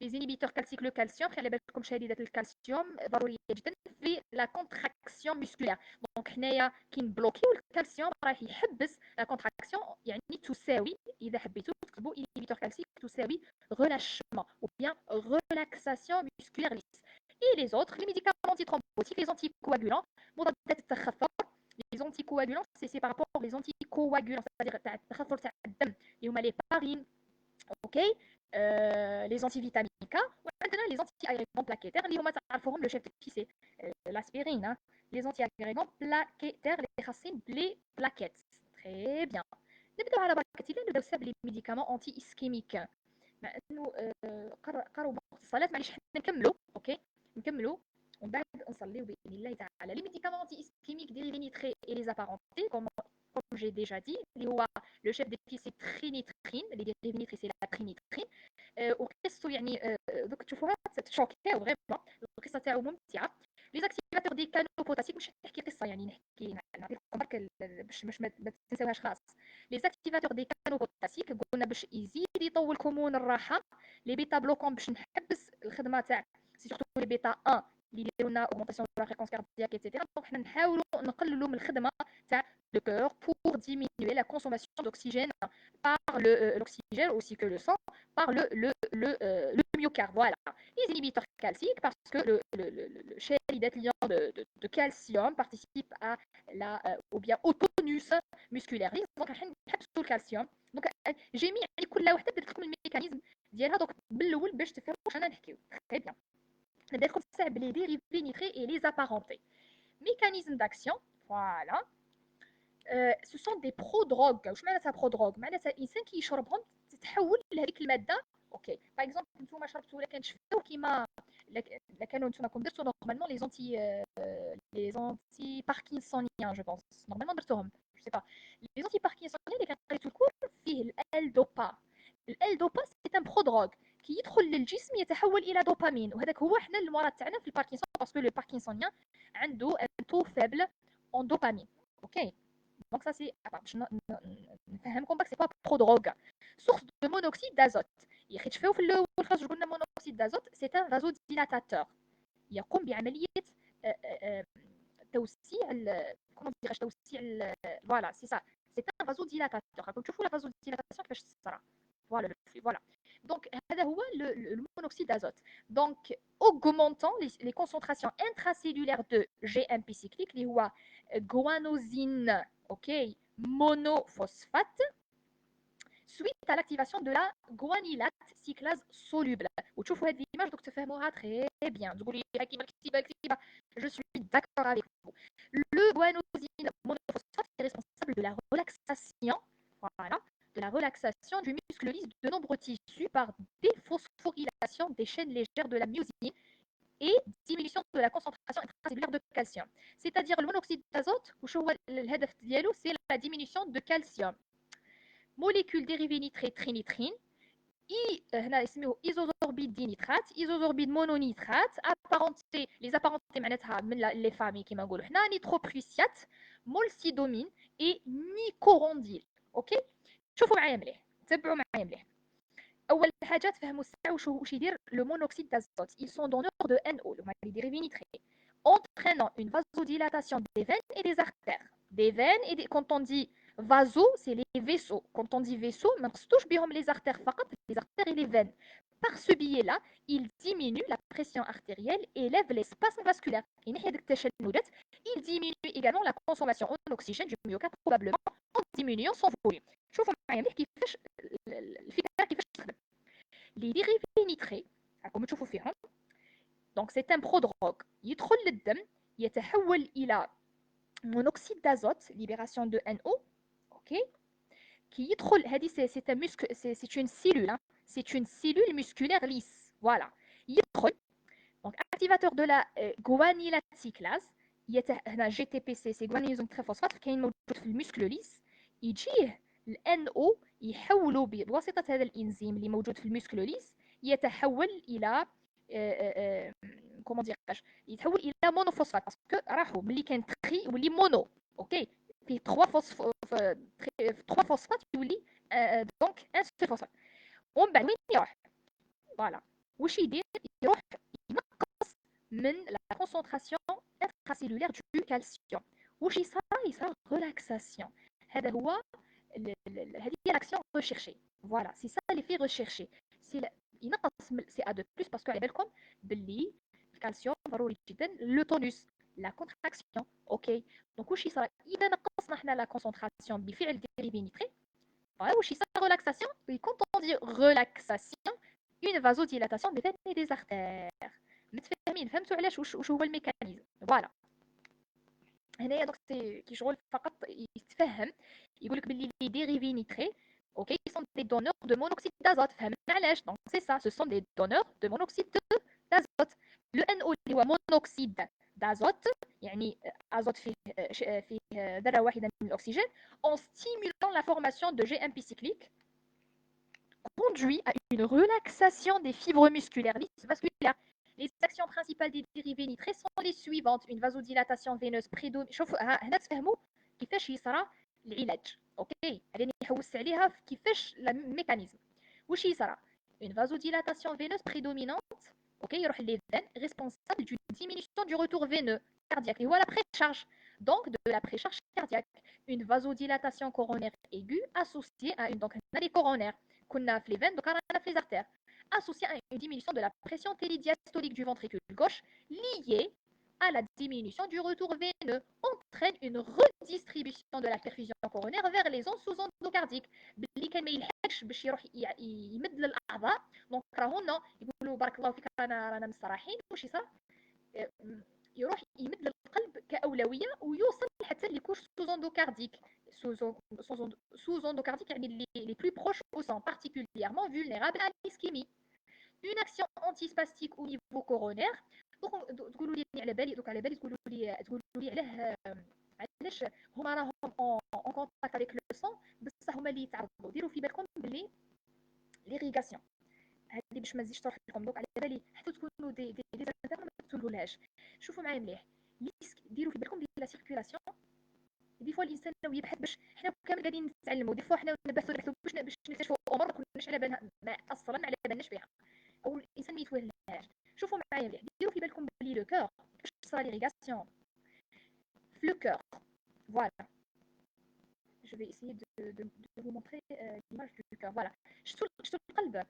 Speaker 1: les inhibiteurs calciques le calcium خلي بالكم شديدة الكالسيوم ضرورية جدا في la contraction musculaire donc حنايا كي نبلوكيو الكالسيوم راه يحبس la contraction يعني تساوي إذا حبيتوا تكتبوا inhibiteur calcique تساوي relâchement ou bien relaxation musculaire lisse et les autres les médicaments antithrombotiques les anticoagulants مضادات التخثر les anticoagulants c'est par rapport aux anticoagulants c'est-à-dire تاع التخثر تاع الدم اللي هما لي بارين اوكي les antivitamines K وعندنا les anti-agrégants plaquettaires اللي هما تعرفوهم لو شيف كي سي l'aspirine les anti-agrégants plaquettaires اللي خاصين بلي بلاكيت très bien نبداو على بركة الله نبداو ساب لي ميديكامون انتي اسكيميك مع انه قربوا وقت الصلاه معليش حنا نكملوا اوكي نكملوا ومن بعد نصليو باذن الله تعالى لي ميديكامون انتي اسكيميك ديريفينيتري اي لي زابارونتي comme j'ai déjà dit اللي هو لو شيف دو كي سي ترينيترين اللي ديريفينيتري سي لا ترينيترين وقصته يعني دوك تشوفوها تشوكيو فريمون القصه تاعو ممتعه لي زاكتيفاتور دي كانو بوتاسيك مش نحكي قصه يعني نحكي نعطيكم برك باش ما تنساوهاش خلاص لي زاكتيفاتور دي كانو بوتاسيك قلنا باش يزيد يطول كمون الراحه لي بيتا بلوكون باش نحبس الخدمه تاع سيرتو لي بيتا 1 اللي يديروا لنا اوغمونطاسيون دو لا فريكونس كاردياك ايتترا دونك حنا نحاولوا نقللوا من الخدمه تاع le cœur pour diminuer la consommation d'oxygène par l'oxygène aussi que le sang par le myocarde. Voilà. Les inhibiteurs calciques parce que le chélidétlion de calcium participe à la ou bien au tonus musculaire. Donc نحبسوا الكالسيوم. Donc j'ai mis يعني كل وحده درت لكم الميكانيزم ديالها دونك بالاول باش تفهموا واش انا نحكيو. Très bien. نبدا لكم صعب les dérivés nitrés et les apparentés. Mécanisme d'action. Voilà. Ce sont des prodrogues واش معناتها برودروغ معناتها الانسان كي يشربهم تتحول لهذيك الماده اوكي باغ اكزومبل نتوما شربتوا ولا كنشفاو كيما لا كانوا نتوما كون درتوا نورمالمون لي زونتي باركينسونيان جو بونس نورمالمون درتوهم جو سي با لي زونتي باركينسونيان اللي قريتو الكور فيه الالدوبا الالدوبا سي ان برودروغ كي يدخل للجسم يتحول الى دوبامين وهذاك هو حنا المرض تاعنا في الباركنسون باسكو لو باركنسونيان عنده ان تو فابل اون دوبامين اوكي Donc ça c'est نفهمكم باك سي با برودروغ source de monoxyde d'azote يخرج في الاول خرج قلنا monoxyde d'azote c'est un vasodilatateur يقوم بعمليه توسيع كومون ديراج توسيع فوالا سي سا سي ان vasodilatateur راكم تشوفوا لا vasodilatation كيفاش تصرا فوالا donc هذا هو le monoxyde d'azote donc augmentant les concentrations intracellulaires de GMP cyclique اللي هو guanosine ok monophosphate suite à l'activation de la guanylate cyclase soluble وتشوفوا هذه الإيماج دوك تفهموها très bien تقولي كيما كتيبه je suis d'accord avec vous le guanosine monophosphate est responsable de la relaxation voilà de la relaxation du muscle lisse de nombreux tissus par déphosphorylation des chaînes légères de la myosine et diminution de la concentration intracellulaire de calcium. C'est-à-dire le monoxyde d'azote, c'est la diminution de calcium. Molécule dérivée nitrée trinitrine, هنا يسميوه ايزوزوربيد دينيترات ايزوزوربيد مونونيترات ابارونتي لي ابارونتي معناتها من لي فامي كيما نقولوا حنا نيتروبروسيات مولسيدومين اي نيكورونديل. اوكي شوفوا معايا مليح تبعوا معايا مليح. اول حاجه تفهموا الساعه واش يدير لو مونوكسيد دازوت. ils sont donneurs de NO هما لي ديريفي نيتري entraînant une vasodilatation des veines et des artères. Des veines et des... Quand on dit vaso, c'est les vaisseaux. Quand on dit vaisseau, ما نقصدوش بهم les artères فقط, les artères et les veines. Par ce biais-là, il diminue la pression artérielle et élève l'espace vasculaire. Il diminue également la consommation en oxygène du myocarde probablement en diminuant son volume. شوفوا معايا مليح كيفاش الفكره كيفاش تخدم. Les dérivés nitrés راكم تشوفوا فيهم. Donc c'est un prodrogue. يدخل للدم يتحول إلى monoxyde d'azote, libération de NO. OK. Qui يدخل هذه c'est un muscle, c'est une cellule, hein. C'est une cellule musculaire lisse. Voilà. يدخل donc activateur de la guanylatiklase. هنا GTPC c'est guanylyson triphosphate كاين موجود في المسكل ليس. يجيه ال NO يحولوا بواسطة هذا الإنزيم اللي موجود في المسكل ليس يتحول إلى كومون ديراج يتحول الى مونوفوسفات باسكو راحوا ملي كان تري يولي مونو. اوكي فيه 3 فوسفات يولي دونك ان سول فوسفات. ومن بعد وين يروح فوالا واش يدير يروح ينقص من لا كونسونطراسيون انتراسيلولير دو كالسيوم. واش يصرى ريلاكساسيون. هذا هو هذه هي لاكسيون ريشيرشي. فوالا سي سا لي في ريشيرشي سي ينقص من سي ا دو بلس باسكو على بالكم باللي الكالسيوم ضروري جدا لو تونوس لا كونتراكسيون. اوكي دونك واش يصرى اذا نقصنا حنا لا كونسونطراسيون بفعل ديريفي نيتري فوالا واش يصرى ريلاكساسيون. وي كونت اون دي ريلاكساسيون اون فازوديلاتاسيون دي فين اي دي ارتير. متفاهمين فهمتوا علاش واش هو الميكانيزم. فوالا هنايا دونك سي كي شغل فقط يتفهم يقول لك باللي لي ديريفي نيتري اوكي sont des donneurs de monoxyde d'azote. فهمنا علاش donc c'est ça ce sont des donneurs de monoxyde d'azote. le NO اللي هو monoxyde d'azote يعني ازوت فيه ذره واحده من الاكسجين en stimulant la formation de GMP cyclique conduit à une relaxation des fibres musculaires lisses vasculaires. Les actions principales des dérivés nitrés sont les suivantes: une vasodilatation veineuse prédominante. شوفوا هنا تفهموا كيفاش يصرى العلاج. اوكي هذه نحوس عليها في كيفاش الميكانيزم. واش يصرى une vasodilatation veineuse prédominante. اوكي يروح لي فين responsable d'une diminution du retour veineux cardiaque اللي هو la précharge. Donc de la précharge cardiaque. Une vasodilatation coronaire aiguë associée à une donc les coronaires كنا في les veines donc رانا في les artères associée à une diminution de la pression télédiastolique du ventricule gauche liée à la diminution du retour veineux entraîne une redistribution de la perfusion coronaire vers les zones sous-endocardiques. باللي كان ما يلحقش باش يروح يمد للاعضاء دونك راهو نو يقولوا بارك الله فيك رانا مستراحين واش يصرى يروح يمد للقلب كاولويه ويوصل حتى لي كوش سوزوندوكارديك. Sous-endocardique يعني les plus proches au sang particulièrement vulnérables à l'ischémie. Une action antispastique au niveau coronaire. تقولوا لي على بالي دوك على بالي تقولوا لي علاه علاش هما راهم اون كونتاكت افيك لو سون بصح هما اللي يتعرضوا. ديروا في بالكم باللي ليغيغاسيون هذه باش ما نزيدش تروح لكم دوك على بالي حتى تكونوا دي ما تقولوهاش. شوفوا معايا مليح ديروا في بالكم لا سيركيلاسيون. دي فوا الانسان يبحث باش حنا كامل قاعدين نتعلموا دي فوا حنا نبحثوا باش نكتشفوا امور ما كناش على بالنا اصلا ما على بالناش بها او الانسان ما يتوهلهاش. شوفوا معايا مليح ديروا في بالكم بلي لو كور كيفاش تصرى ليغيغاسيون في لو كور. فوالا je vais essayer de vous montrer l'image du cœur. Voilà شفتوا القلب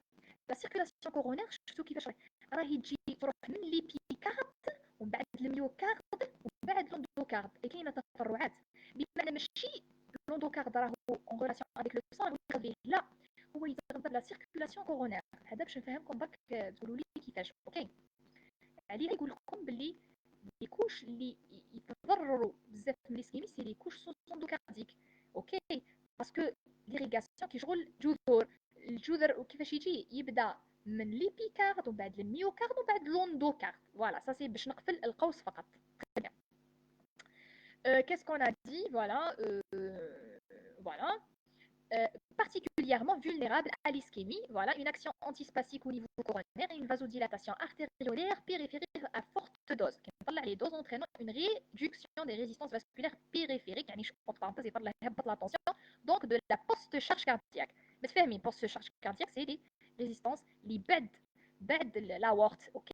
Speaker 1: لا سيركيلاسيون كورونير شفتوا كيفاش راهي تجي تروح من لي بيكارد ومن بعد الميوكارد ومن بعد لوندوكارد. كاينه تفرعات بمعنى ماشي لوندوكارد راهو اون ريلاسيون افيك لو سون ويغذيه لا هو يتغذى لا سيركيلاسيون كورونير. هذا باش نفهمكم برك تقولوا لي كيفاش. اوكي علي نقول لكم باللي لي كوش اللي يتضرروا بزاف من ليسكيمي سي لي كوش سوندوكارديك. اوكي باسكو ليغيغاسيون كيشغل الجذر وكيفاش يجي يبدا من لي بيكارد ومن بعد الميوكارد ومن بعد لوندوكارد. فوالا سا سي باش نقفل القوس فقط. Qu'est-ce qu'on a dit voilà voilà euh, particulièrement vulnérable à l'ischémie. Voilà, une action antispastique au niveau coronaire et une vasodilatation artériolaire périphérique à forte dose. Les doses entraînant une réduction des résistances vasculaires périphériques, يعني entre parenthèses يطلع يهبط la tension, donc de la post-charge cardiaque. Mais فاهمين post-charge cardiaque c'est les résistances اللي بعد l'aorte, ok.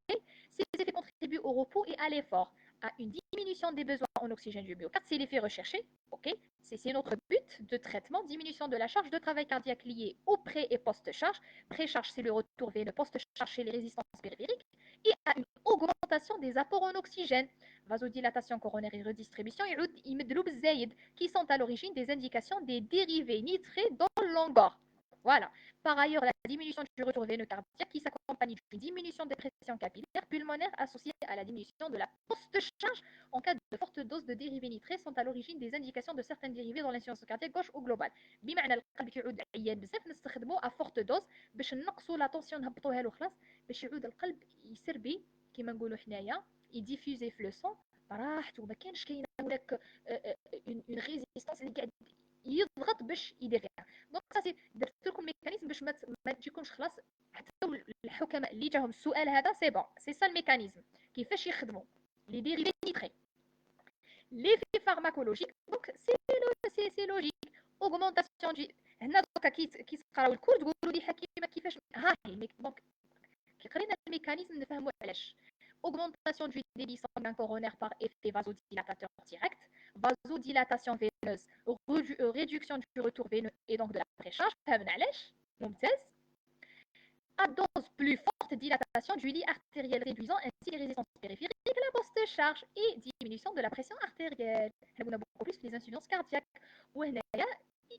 Speaker 1: Ces effets contribuent au repos et à l'effort, à une diminution des besoins en oxygène du myocarde, c'est l'effet recherché, ok. C'est notre but de traitement, diminution de la charge de travail cardiaque liée au pré- et post-charge. Pré-charge, c'est le retour veineux, post-charge, c'est les résistances périphériques, et à une augmentation des apports en oxygène. Vasodilatation coronaire et redistribution, qui sont à l'origine des indications des dérivés nitrés dans l'angor. Voilà. Par ailleurs, la diminution du retour veineux cardiaque qui s'accompagne d'une diminution des pressions capillaires pulmonaires associée à la diminution de la post-charge en cas de forte dose de dérivés nitrés sont à l'origine des indications de certains dérivés dans l'insuffisance cardiaque gauche ou globale. بمعنى القلب كيعود عيان بزاف نستخدموه à forte dose باش نقصوا لا طونسيون نهبطوها له خلاص باش يعود القلب يسربي كيما نقولوا حنايا يديفوزي في لو سون براحته ما كانش كاينه هناك اون ريزيستانس اللي قاعد يضغط باش يدير فيها. دونك سا درت لكم ميكانيزم باش ما تجيكمش خلاص حتى الحكماء اللي جاهم السؤال هذا سي بون سي سا الميكانيزم كيفاش يخدموا لي ديريفي نيتري. L'effet pharmacologique, donc c'est logique. Augmentation du هنا دوكا كي تقراو الكود تقولوا لي حكيمه كيفاش ها هي دونك كي قرينا الميكانيزم نفهموا علاش. Augmentation du débit sanguin coronaire par effet vasodilatateur direct, vasodilatation veineuse, réduction du retour veineux et donc de la précharge. فهمنا علاش ممتاز. À dose plus forte, dilatation du lit artériel réduisant ainsi les résistances périphériques, la post-charge et diminution de la pression artérielle. On a beaucoup plus les insuffisances cardiaques.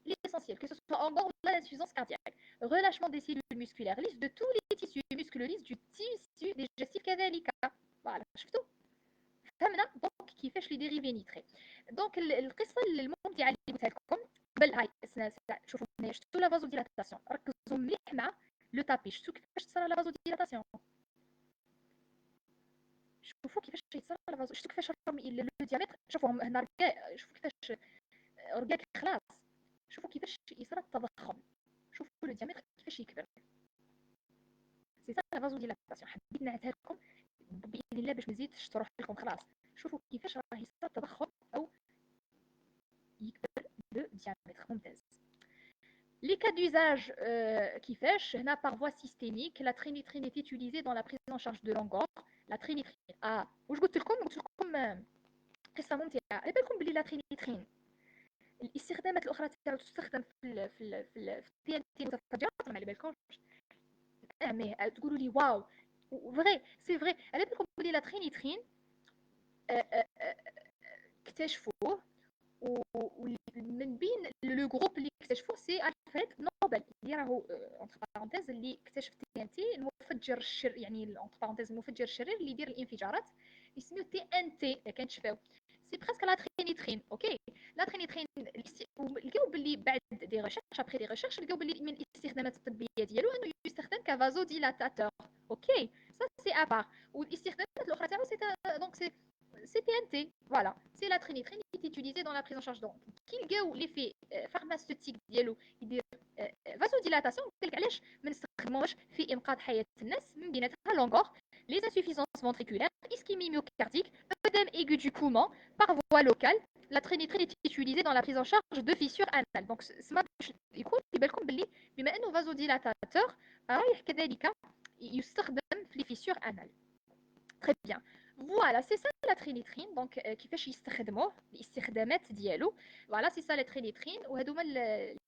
Speaker 1: L'essentiel, que ce soit encore l'insuffisance cardiaque. Relâchement des cellules musculaires lisses de tous les tissus muscles lisses du tissu digestif كذلك. Voilà, شفتوا؟ فهمنا دونك كيفاش لي ديريفي نيتري. دونك القصه الممتعه اللي قلتها لكم قبل هاي شوفوا شفتوا لا فازوديلاتاسيون ركزوا مليح مع لو تابي. شفتوا كيفاش تصرى لا فازوديلاتاسيون؟ شوفوا كيفاش يتصرى لا فازو. شفتوا كيفاش لو ديامتر. شوفوا هنا ركاع. شوفوا كيفاش ركاع خلاص. شوفوا كيفاش يصرى التضخم. شوفوا لو ديامتر كيفاش يكبر. سي سا لا فازوديلاتاسيون. حبيت نعتها لكم باذن الله باش ما نزيدش تروح لكم خلاص. شوفوا كيفاش راه يصرى التضخم او يكبر لو ديامتر. ممتاز. Les cas d'usage كيفاش هنا par voie systémique la trénitrine est utilisée dans la prise en charge de l'angor. La trénitrine واش قلت لكم قصه ممتعه. على بالكم بلي لا ترينيترين الاستخدامات الاخرى تاعو تستخدم في التي ان تي المتفجرات. ما على بالكمش مي تقولوا لي واو فري سي فري. على بالكم بلي لا ترينيترين اكتشفوه ومن بين لو جروب اللي اكتشفوه سي الفريد نوبل اللي راهو اونتر بارونتيز اللي اكتشف تي ان تي المفجر الشر يعني اونتر بارونتيز المفجر الشرير اللي يدير الانفجارات يسميو تي ان تي. كنشفاو سي بريسك لا ترينيترين. اوكي لا ترينيترين لقاو باللي بعد دي ريشيرش ابري دي ريشيرش لقاو باللي من الاستخدامات الطبيه ديالو انه يستخدم كفازو ديلاتاتور. اوكي سا سي ابار. والاستخدامات الاخرى تاعو سي دونك سي CTNT, voilà, c'est la trénitrine qui est utilisée dans la prise en charge. Donc, qu'il y a l'effet pharmaceutique ديالو يدير vasodilatation قلت علاش ما نستخدموش في انقاذ حياه الناس من بيناتها لونغور les insuffisances ventriculaires, ischémie myocardique, œdème aigu du poumon par voie locale. La trénitrine est utilisée dans la prise en charge de fissures anales. Donc, يكون في بالكم باللي بما انه vasodilatateur كذلك يستخدم في les fissures anales. Très bien. Voilà, c'est ça la trénitrine. Donc, كيفاش يستخدموه الاستخدامات ديالو. Voilà, c'est ça la trénitrine. وهذوما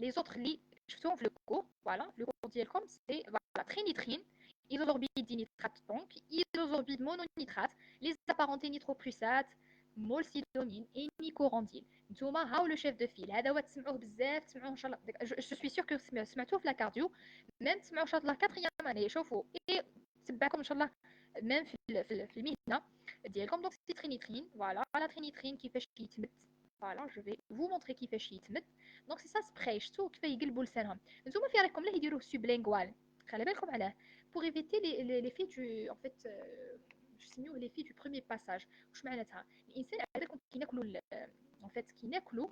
Speaker 1: les autres اللي شفتوهم في le cours. Voilà, le cours ديالكم c'est voilà, trénitrine, isosorbide dinitrate donc, isosorbide mononitrate, les apparentés nitroprussate, molsidonine et nicorandine. نتوما هاو لو شيف دو فيل. هذا هو تسمعوه بزاف تسمعوه ان شاء الله. جو سوي سيغ كو سمعتوه في لا كارديو ميم تسمعوه ان شاء الله 4 اني. شوفوا تبعكم ان شاء الله même في المهنه ديالكم. دونك سي ترينيترين. فوالا لا ترينيترين كيفاش كيتمد. فوالا جو في فو مونطري كيفاش يتمد. دونك سي سا سبراي. شفتو كيف يقلبوا لسانهم. نتوما في رايكم لا يديروه سوبلينغوال. خلي بالكم علاه pour éviter l'effet du en fait نسميوه l'effet du premier passage. واش معناتها؟ الانسان على بالكم كي ناكلوا en fait كي ناكلوا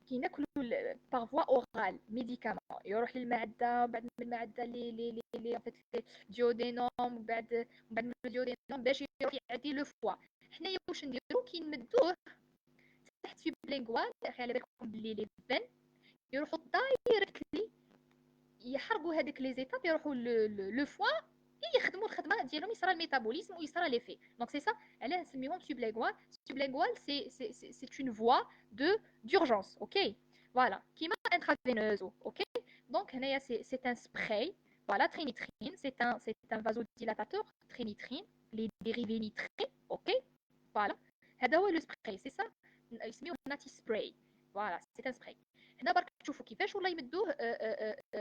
Speaker 1: كي ناكلوا باغ فوا اورال ميديكامون يروح للمعده، بعد من المعده لي ديودينوم، بعد من الديودينوم باش يروح يعدي لو فوا. حنايا واش نديرو كي نمدوه تحت في بلينغوال، على بالكم بلي لي فين يروحوا دايركتلي يحرقوا هذيك لي زيتاب، يروحوا لو فوا يخدموا الخدمه ديالهم، يصرى الميتابوليزم ويصرى لي في. دونك سي سا علاه نسميهم سوبلينغوال. سوبلينغوال سي اون فوا دو d'urgence. اوكي فوالا كيما انترافينوز. اوكي دونك هنايا سي ان سبراي. فوالا ترينيترين سي ان فازوديلاتاتور ترينيترين لي ديريفي نيتري. اوكي فوالا هذا هو لو سبراي. سي سا يسميوه ناتي سبراي. فوالا سي ان سبراي. هنا برك تشوفوا كيفاش والله يمدوه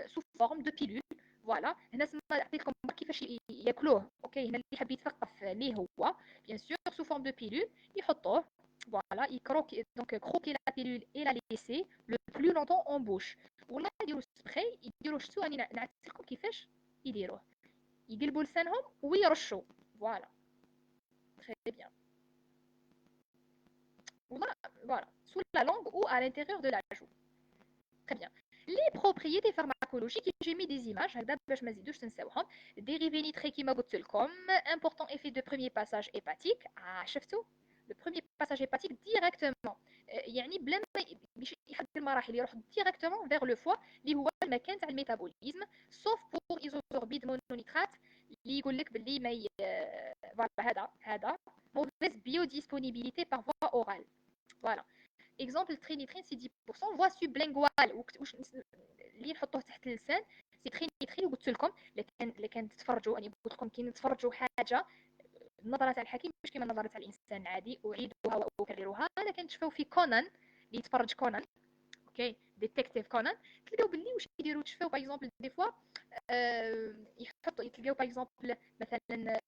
Speaker 1: سو فورم دو بيلول. فوالا هنا سما عطيتكم كيفاش ياكلوه. اوكي هنا اللي حاب يتثقف ليه هو بيان سور سو فورم دو بيلول يحطوه. فوالا يكروكي دونك كروكي لا بيلول اي لا ليسي لو بلو لونتون اون بوش. والله يديروا سبراي، يديروا شتو راني نعطيت لكم كيفاش يديروه. يقلبوا لسانهم ويرشوا. فوالا تري بيان. Voilà, sous la langue ou à l'intérieur de la joue. Très bien. Les propriétés pharmacologiques, j'ai mis des images. Dérivés nitrés qui m'a comme important effet de premier passage hépatique. Ah, chef tout. Le premier passage hépatique directement. يعني بلا ما يحدد المراحل يروح directement vers le foie اللي هو المكان تاع الميتابوليزم. sauf pour isosorbide mononitrate اللي يقول لك باللي ما هذا mauvaise biodisponibilité par voie orale. Voilà. Exemple ترينيترين سي 10% فوا سوبلينغوال واش اللي نحطوه تحت اللسان سي ترينيترين. وقلت لكم اللي كان تتفرجوا يعني قلت لكم كي نتفرجوا حاجه النظره تاع الحكيم مش كيما النظره تاع الانسان العادي. اعيدوها واكرروها. انا كنتشوفوا في كونان اللي يتفرج كونان. اوكي ديتكتيف كونان تلقاو باللي واش يديروا تشوفوا باغ اكزومبل دي فوا يحطوا تلقاو باغ اكزومبل مثلا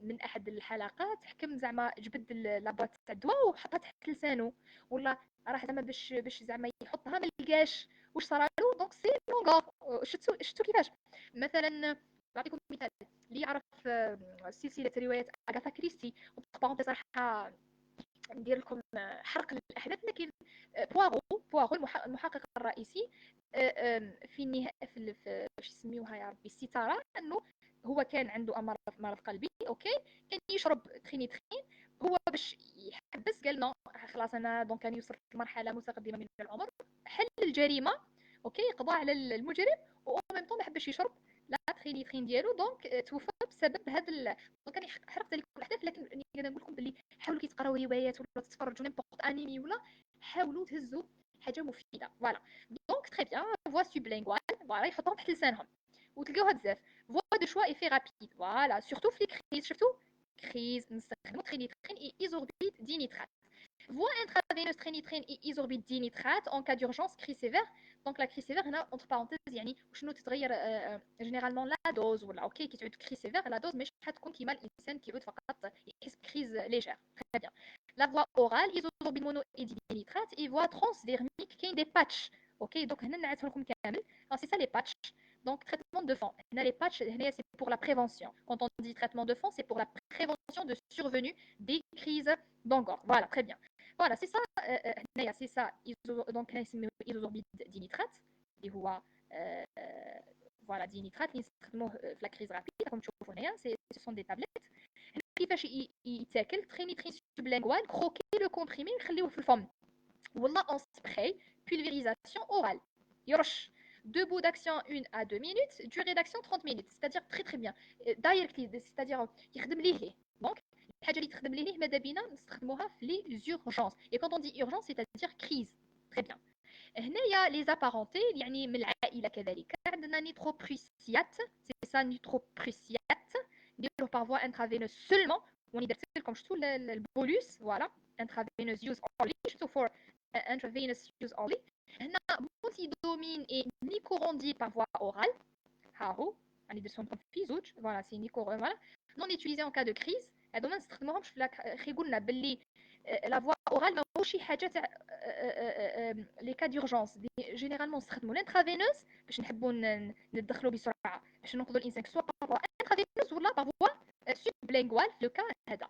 Speaker 1: من احد الحلقات حكم زعما جبد لاباط تاع الدواء وحطها تحت لسانه، ولا راه زعما باش زعما يحطها ما لقاش واش صرالو. دونك سي لونغور. شفتو كيفاش مثلا نعطيكم مثال اللي يعرف سلسله روايات اغاثا كريستي. وبارونتي صراحه ندير لكم حرق الاحداث، لكن بواغو المحقق الرئيسي في النهايه في واش يسميوها يا ربي الستاره، انه هو كان عنده مرض قلبي. اوكي كان يشرب ترينيترين هو باش يحبس. قال نو خلاص انا دونك كان يوصل لمرحله متقدمه من العمر، حل الجريمه. اوكي قضى على المجرم و ميم طون ما حبش يشرب لا ترينيترين ديالو. دونك توفى بسبب هذا. دونك انا حرقت لكم الاحداث، لكن نقدر نقول لكم باللي حاولوا كي تقراو روايات ولا تتفرجوا نيمبورط انمي ولا حاولوا تهزوا حاجه مفيده. فوالا دونك تري بيان فوا سوبلينغوال. فوالا يحطوهم تحت لسانهم وتلقاوها بزاف. فوا دو شوا ايفي رابيد. فوالا سورتو في كريز. شفتوا كريز نستخدموا ترينيترين اي ايزوربيد دينيترات. Voie intraveineuse trénitrine et isorbide dinitrate en cas d'urgence crise sévère. Donc la crise sévère هنا entre parenthèses يعني وشنو تتغير جينيرالمون لا دوز ولا اوكي كي تعود كريز سيفير لا دوز مش حتكون كيما الانسان كيعود فقط يحس بكريز ليجير. تري بيان. لا فوا اورال ايزوبيد مونو اي دينيترات اي فوا ترانسديرميك كاين دي باتش. اوكي دونك هنا نعيطهم لكم كامل. سي سا لي باتش. Donc, traitement de fond. Les patchs, c'est pour la prévention. Quand on dit traitement de fond, c'est pour la prévention de survenue des crises d'angor. Voilà, très bien. Voilà, c'est ça. C'est ça. Donc, isosorbide dinitrate. Et voilà, dinitrate, la crise rapide, comme tu vois, ce sont des tablettes. كيفاش يتاكل ترينيترين سوبلينغوال كروكي لو كومبريمي نخليوه في الفم والله اون سبراي pulvérisation orale يرش deux bouts d'action 1 à 2 minutes, durée d'action 30 minutes, c'est-à-dire très très bien. Directly, c'est-à-dire يخدم ليه. Donc الحاجه اللي تخدم ليه ماذا بينا نستخدموها في لي urgences. Et quand on dit urgence, c'est-à-dire crise. Très bien. هنايا لي زابارونتي يعني من العائله كذلك عندنا نيتروبروسيات. سي سا نيتروبروسيات نديروه باغ فوا انترافينوس سولمون. وني درت لكم شفتوا البوليس. فوالا انترافينوس يوز اونلي. شفتوا فور intravenous use only. هنا مونتيدومين اي نيكوروندي باغ فوا اورال. ها هو راني درتهم لكم في زوج. فوالا سي نيكورون. فوالا نون يوتيليزي اون كا دو كريز. هادو ما نستخدموهمش خي قلنا باللي لا فوا اورال ماهوش شي حاجه تاع لي كا دورجونس. جينيرالمون نستخدموا الانترافينوس باش نحبوا ندخلوا بسرعه باش ننقذوا الانسان سوا باغ فوا انترافينوس ولا باغ فوا سوبلينغوال في لو كا هذا.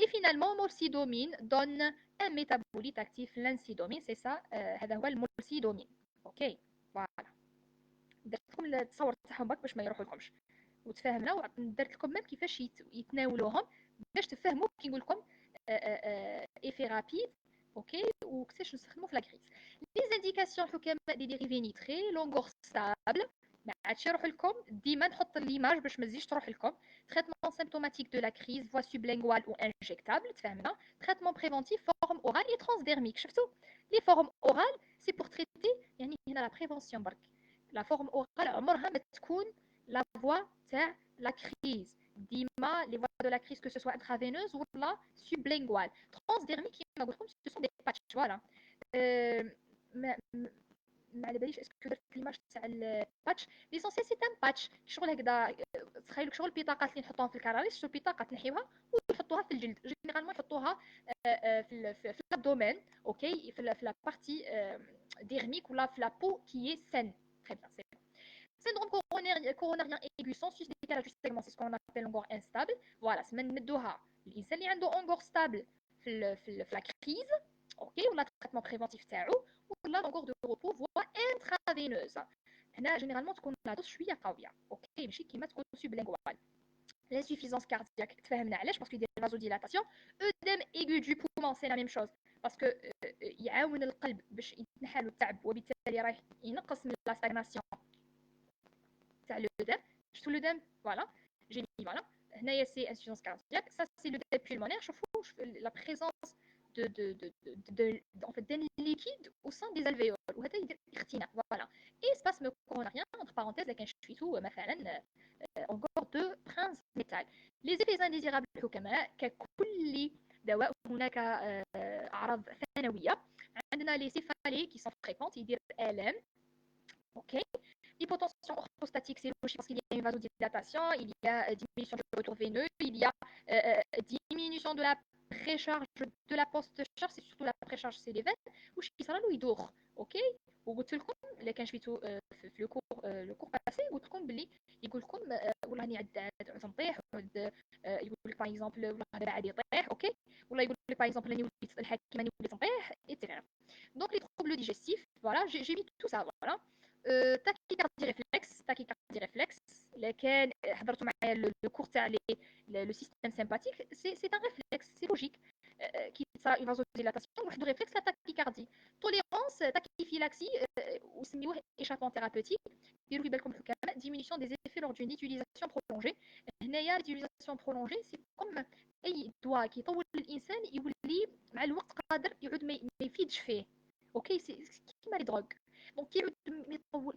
Speaker 1: Et finalement, molsidomine donne un métabolite actif, l'insidomine, c'est ça, هذا هو المولسيدومين. اوكي فوالا. درت لكم التصور تاعهم برك باش ما يروحوا وتفاهمنا، ودرت لكم ميم كيفاش يتناولوهم باش تفهموا كي نقول لكم ايفي رابيد. اوكي وكيفاش نستخدموا في لا كريز. لي زانديكاسيون الحكماء دي ديريفي نيتري لونغور ستابل. ما عادش يروح لكم ديما نحط ليماج باش ما تزيدش تروح لكم. تريتمون سيمبتوماتيك دو لا كريز فوا سوبلينغوال او انجيكتابل تفهمنا. تريتمون بريفونتيف فورم اورال اي ترانسديرميك. شفتوا لي فورم اورال سي بور تريتي، يعني هنا لا بريفونسيون برك. لا فورم اورال عمرها ما تكون la voie تاع la crise. ديما les voies de la crise que ce soit intraveineuse ou la sublinguale. Transdermique كيما قلت لكم ce sont des patchs. voilà. ما ما على باليش اسكو درت ليماج تاع الباتش. ليسونسيال سي ان باتش شغل هكذا. تخيلوا شغل البطاقات اللي نحطوهم في الكراريس، شو البطاقه تنحيوها ويحطوها في الجلد. جينيرالمون يحطوها في الابدومين. اوكي في لا بارتي ديرميك ولا في لا بو كي سين. très bien. Syndrome coronarien aigu sans décalage du segment, c'est ce qu'on appelle encore instable. Voilà, c'est نمدوها الانسان اللي عنده encore stable في la crise. اوكي ولا traitement préventif تاعو ولا encore de repos voie intraveineuse. هنا جينيرالمون تكون لا دوز شويه قويه. اوكي ماشي كيما تكون sublingual. L'insuffisance cardiaque تفهمنا علاش باسكو يدير vasodilatation. œdème aigu du poumon c'est la même chose باسكو يعاون القلب باش يتنحى له التعب وبالتالي راح ينقص من لا stagnation تاع لودام. شفتوا لودام فوالا جيني فوالا. هنايا سي انسوفيسونس كاردياك. سا سي لو ديب بولمونير. شوفوا لا بريزونس en fait d'un liquide au sein des alvéoles وهذا يدير اختناق. فوالا. اي سباسم كوروناريان entre parenthèses لكن شفتوا مثلا encore de prince métal. les effets indésirables الحكماء ككل دواء هناك اعراض ثانويه. عندنا لي سيفالي qui sont fréquentes يدير الام. اوكي. L'hypotension orthostatique, c'est logique parce qu'il y a une vasodilatation, il y a diminution du retour veineux, il y a diminution de la précharge de la post-charge, c'est surtout la précharge, c'est les veines, ou qui sera يدور. ok. وقلت لكم اللي كان شفيتو في لو كور باسي قلت لكم باللي يقول لكم والله راني عاد تنطيح يقول لك باغ اكزومبل والله هذا عاد يطيح. اوكي. ولا يقول لك باغ اكزومبل راني وليت الحكيم راني وليت نطيح ايتترا. دونك لي تروبل ديجستيف فوالا جي mis tout ça voilà. تاكيكاردي ريفلكس. تاكيكاردي ريفلكس لكن حضرتوا معايا لو كور تاع لو سيستيم سيمباتيك سي ان ريفلكس سي لوجيك كي تصرا اون فازوديلاتاسيون واحد ريفلكس لا تاكيكاردي. توليرونس تاكيفيلاكسي وسميوه ايشابون ثيرابوتيك. ديروا في بالكم الحكماء ديمينيسيون دي زيفي لور دون يوتيليزاسيون برولونجي. هنايا ليوتيليزاسيون برولونجي سي كوم اي دواء كيطول الانسان يولي مع الوقت قادر يعود ما يفيدش فيه. اوكي سي كيما لي دروغ. دونك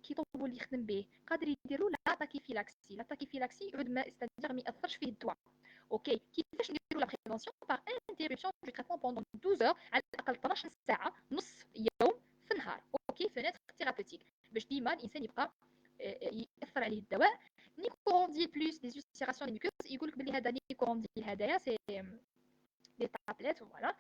Speaker 1: كيطول يخدم به قادر يديروا لا تاكيفيلاكسي. لا تاكيفيلاكسي يعود ما استدير ما ياثرش فيه الدواء. اوكي. كيفاش نديروا لا بريفونسيون باغ انتربسيون دو تريتمون بوندون 12 اور على الاقل 12 ساعه نصف يوم في النهار. اوكي فناتر ثيرابوتيك باش ديما الانسان يبقى ياثر عليه الدواء. نيكورونديل بلس دي زوسيراسيون دي ميكوز يقول لك بلي هذا نيكورونديل هذايا سي دي تابليت فوالا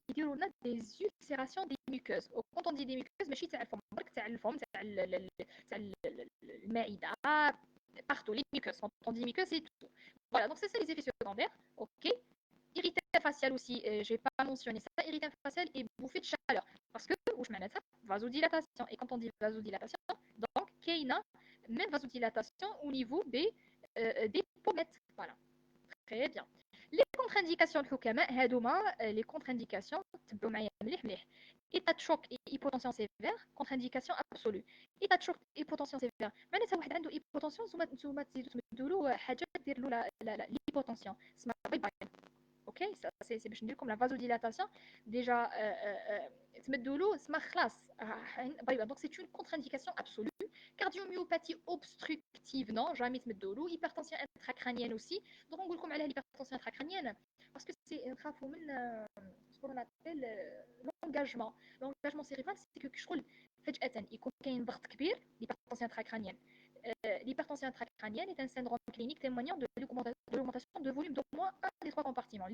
Speaker 1: يديروا لنا دي زولسيراسيون دي ميكوز. وكونت اون دي دي ميكوز ماشي تاع الفم برك تاع الفم تاع المعده partout les muqueuses. Quand on dit muqueuse, c'est tout. Voilà, donc c'est ça les effets secondaires. Ok. Irritant facial aussi, j'ai pas mentionné ça. Irritant facial et bouffée de chaleur. Parce que, où je m'arrête ça, vasodilatation. Et quand on dit vasodilatation, donc, Keina, même vasodilatation au niveau des pommettes. Voilà. Très bien. Les contre-indications الحكماء هادوما les contre-indications تبعوا معايا مليح مليح. état de choc et hypotension sévère contre-indication absolue. état de choc et hypotension sévère معناتها واحد عنده hypotension نتوما تزيدوا تمدوا له حاجه دير له لا l'hypotension اسمها بايباين. اوكي سي باش ندير لكم لا فازوديلاتاسيون ديجا تمدوا له اسمها خلاص بايباين. دونك سي اون contre-indication absolue. cardiomyopathie obstructive non jamais تمدوا له. hypertension intracrânienne aussi. دونك نقول لكم على l'hypertension intracrânienne باسكو سي نخافوا من سكون نابيل لونجاجمون. لونجاجمون سيريبرال سي كو شغل فجاه يكون كاين ضغط كبير. l'hypertension intracrânienne. L'hypertension intracrânienne est un syndrome clinique témoignant de l'augmentation de volume d'au moins un des trois compartiments.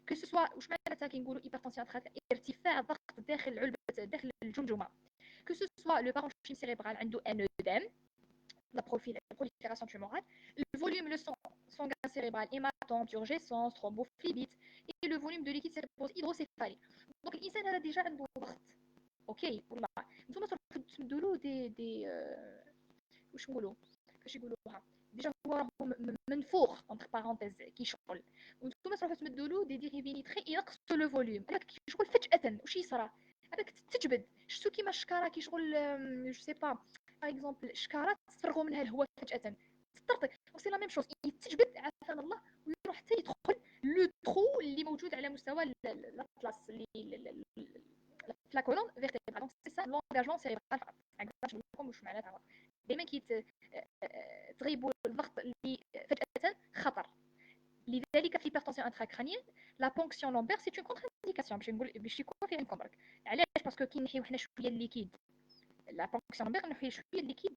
Speaker 1: Que ce soit واش معناتها كنقولوا hypertension intracrânienne ارتفاع ضغط داخل العلبه داخل الجمجمه. Que ce soit le parenchyme cérébral عنده un œdème la prolifération tumorale, le volume, le sang sanguin cérébral, hématome, turgescence, thrombophlébite, et le volume de liquide cérébreux hydrocéphalique. Donc, l'insan a déjà un ضغط. Ok, والله نتوما تروحوا تمدوا له دي واش نقولوا كاش يقولوها ديجا هو راهو منفوخ اونتر بارونتيز كيشغل وانتم تروحوا تمدوا له دي ديريفي نيتري ينقصوا لو فوليوم هذاك كيشغل فجاه واش يصرى هذاك تجبد شفتو كيما الشكاره كيشغل جو سي با باغ اكزومبل شكاره تفرغوا منها الهواء فجاه تطرطق سي لا ميم شوز يتجبد عافانا الله ويروح حتى يدخل لو ترو اللي موجود على مستوى الاطلس اللي لا كولون فيرتيبرال دونك سي سا لونغاجمون سيريبرال فقط باش نقول لكم واش معناتها دائما تغيبوا الضغط اللي فجاه خطر لذلك في l'hypertension intracrânienne la ponction lombaire c'est une contre-indication باش يكون فيها عندكم برك علاش باسكو كي نحيو حنا شويه الليكيد لا ponction lombaire نحيو شويه الليكيد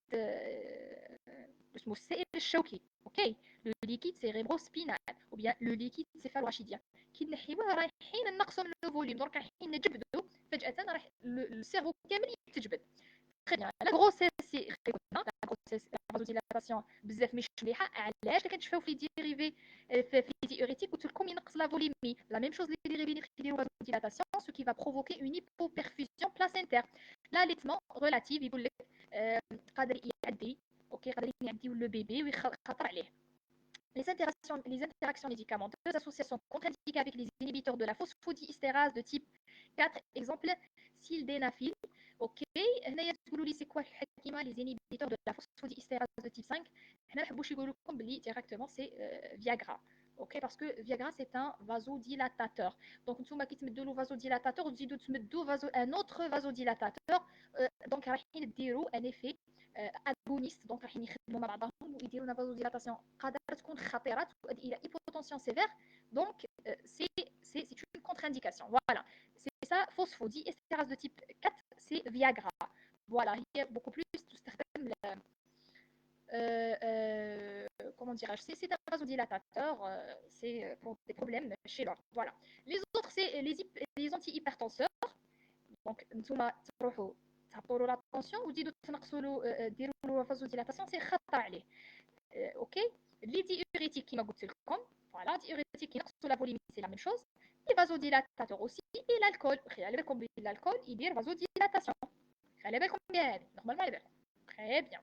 Speaker 1: اسمه السائل الشوكي اوكي لو ليكيد سيريبرو-سبينال ou bien le liquide céphalorachidien كي نحيوه رايحين نقصوا لو فوليوم دونك رايحين نجبدوا فجاه راح السيرفو كامل يتجبد très bien la grossesse c'est la grossesse la vasodilatation بزاف مش مليحه علاش كنتشفاو في ديريفي في diurétique قلت لكم ينقص لا فوليمي la même chose les dérivés يديروا vasodilatation ce qui va provoquer une hypoperfusion placentaire l'allaitement relatif يقول لك قادر يعدي اوكي قادر يعدي ولا بيبي ويخطر عليه les interactions médicamenteuses association contre-indiquées avec les inhibiteurs de la phosphodiesterase de type 4 exemple sildenafil اوكي هنايا تقولوا لي سي كوا الحكيمه لي زينيبيتور دو لا فوسفوديستيراز دو تيب 5 حنا ما نحبوش يقولوا لكم بلي ديريكتومون سي فياغرا اوكي باسكو فياغرا سي ان فازوديلاتاتور دونك نتوما كي تمدوا له فازوديلاتاتور وتزيدوا تمدوا ان اوتر فازوديلاتاتور دونك رايحين ديروا ان افي اغونيست دونك رايحين يخدموا مع بعضهم ويديروا لنا فازوديلاتاسيون قادره تكون خطيره تؤدي الى هيبوتونسيون سيفير دونك سي اون كونتر انديكاسيون فوالا c'est ça phosphodiesterase de type 4 c'est Viagra voilà il y a beaucoup plus تستخدم comment dirais-je c'est un vasodilatateur c'est pour des problèmes chez l'homme voilà les autres c'est les antihypertenseurs donc نتوما تروحوا تهبطوا له لا طونسيون وتزيدوا تنقصوا له ديروا له فازوديلاتاسيون سي خطر عليه اوكي لي ديوريتيك كما قلت لكم فوالا ديوريتيك ينقصوا لا فوليمي سي لا ميم شوز les vasodilatateurs aussi et l'alcool خلي بالكم بالالكول يدير vasodilatation خلي بالكم بها هذه نورمالمون على بالكم très bien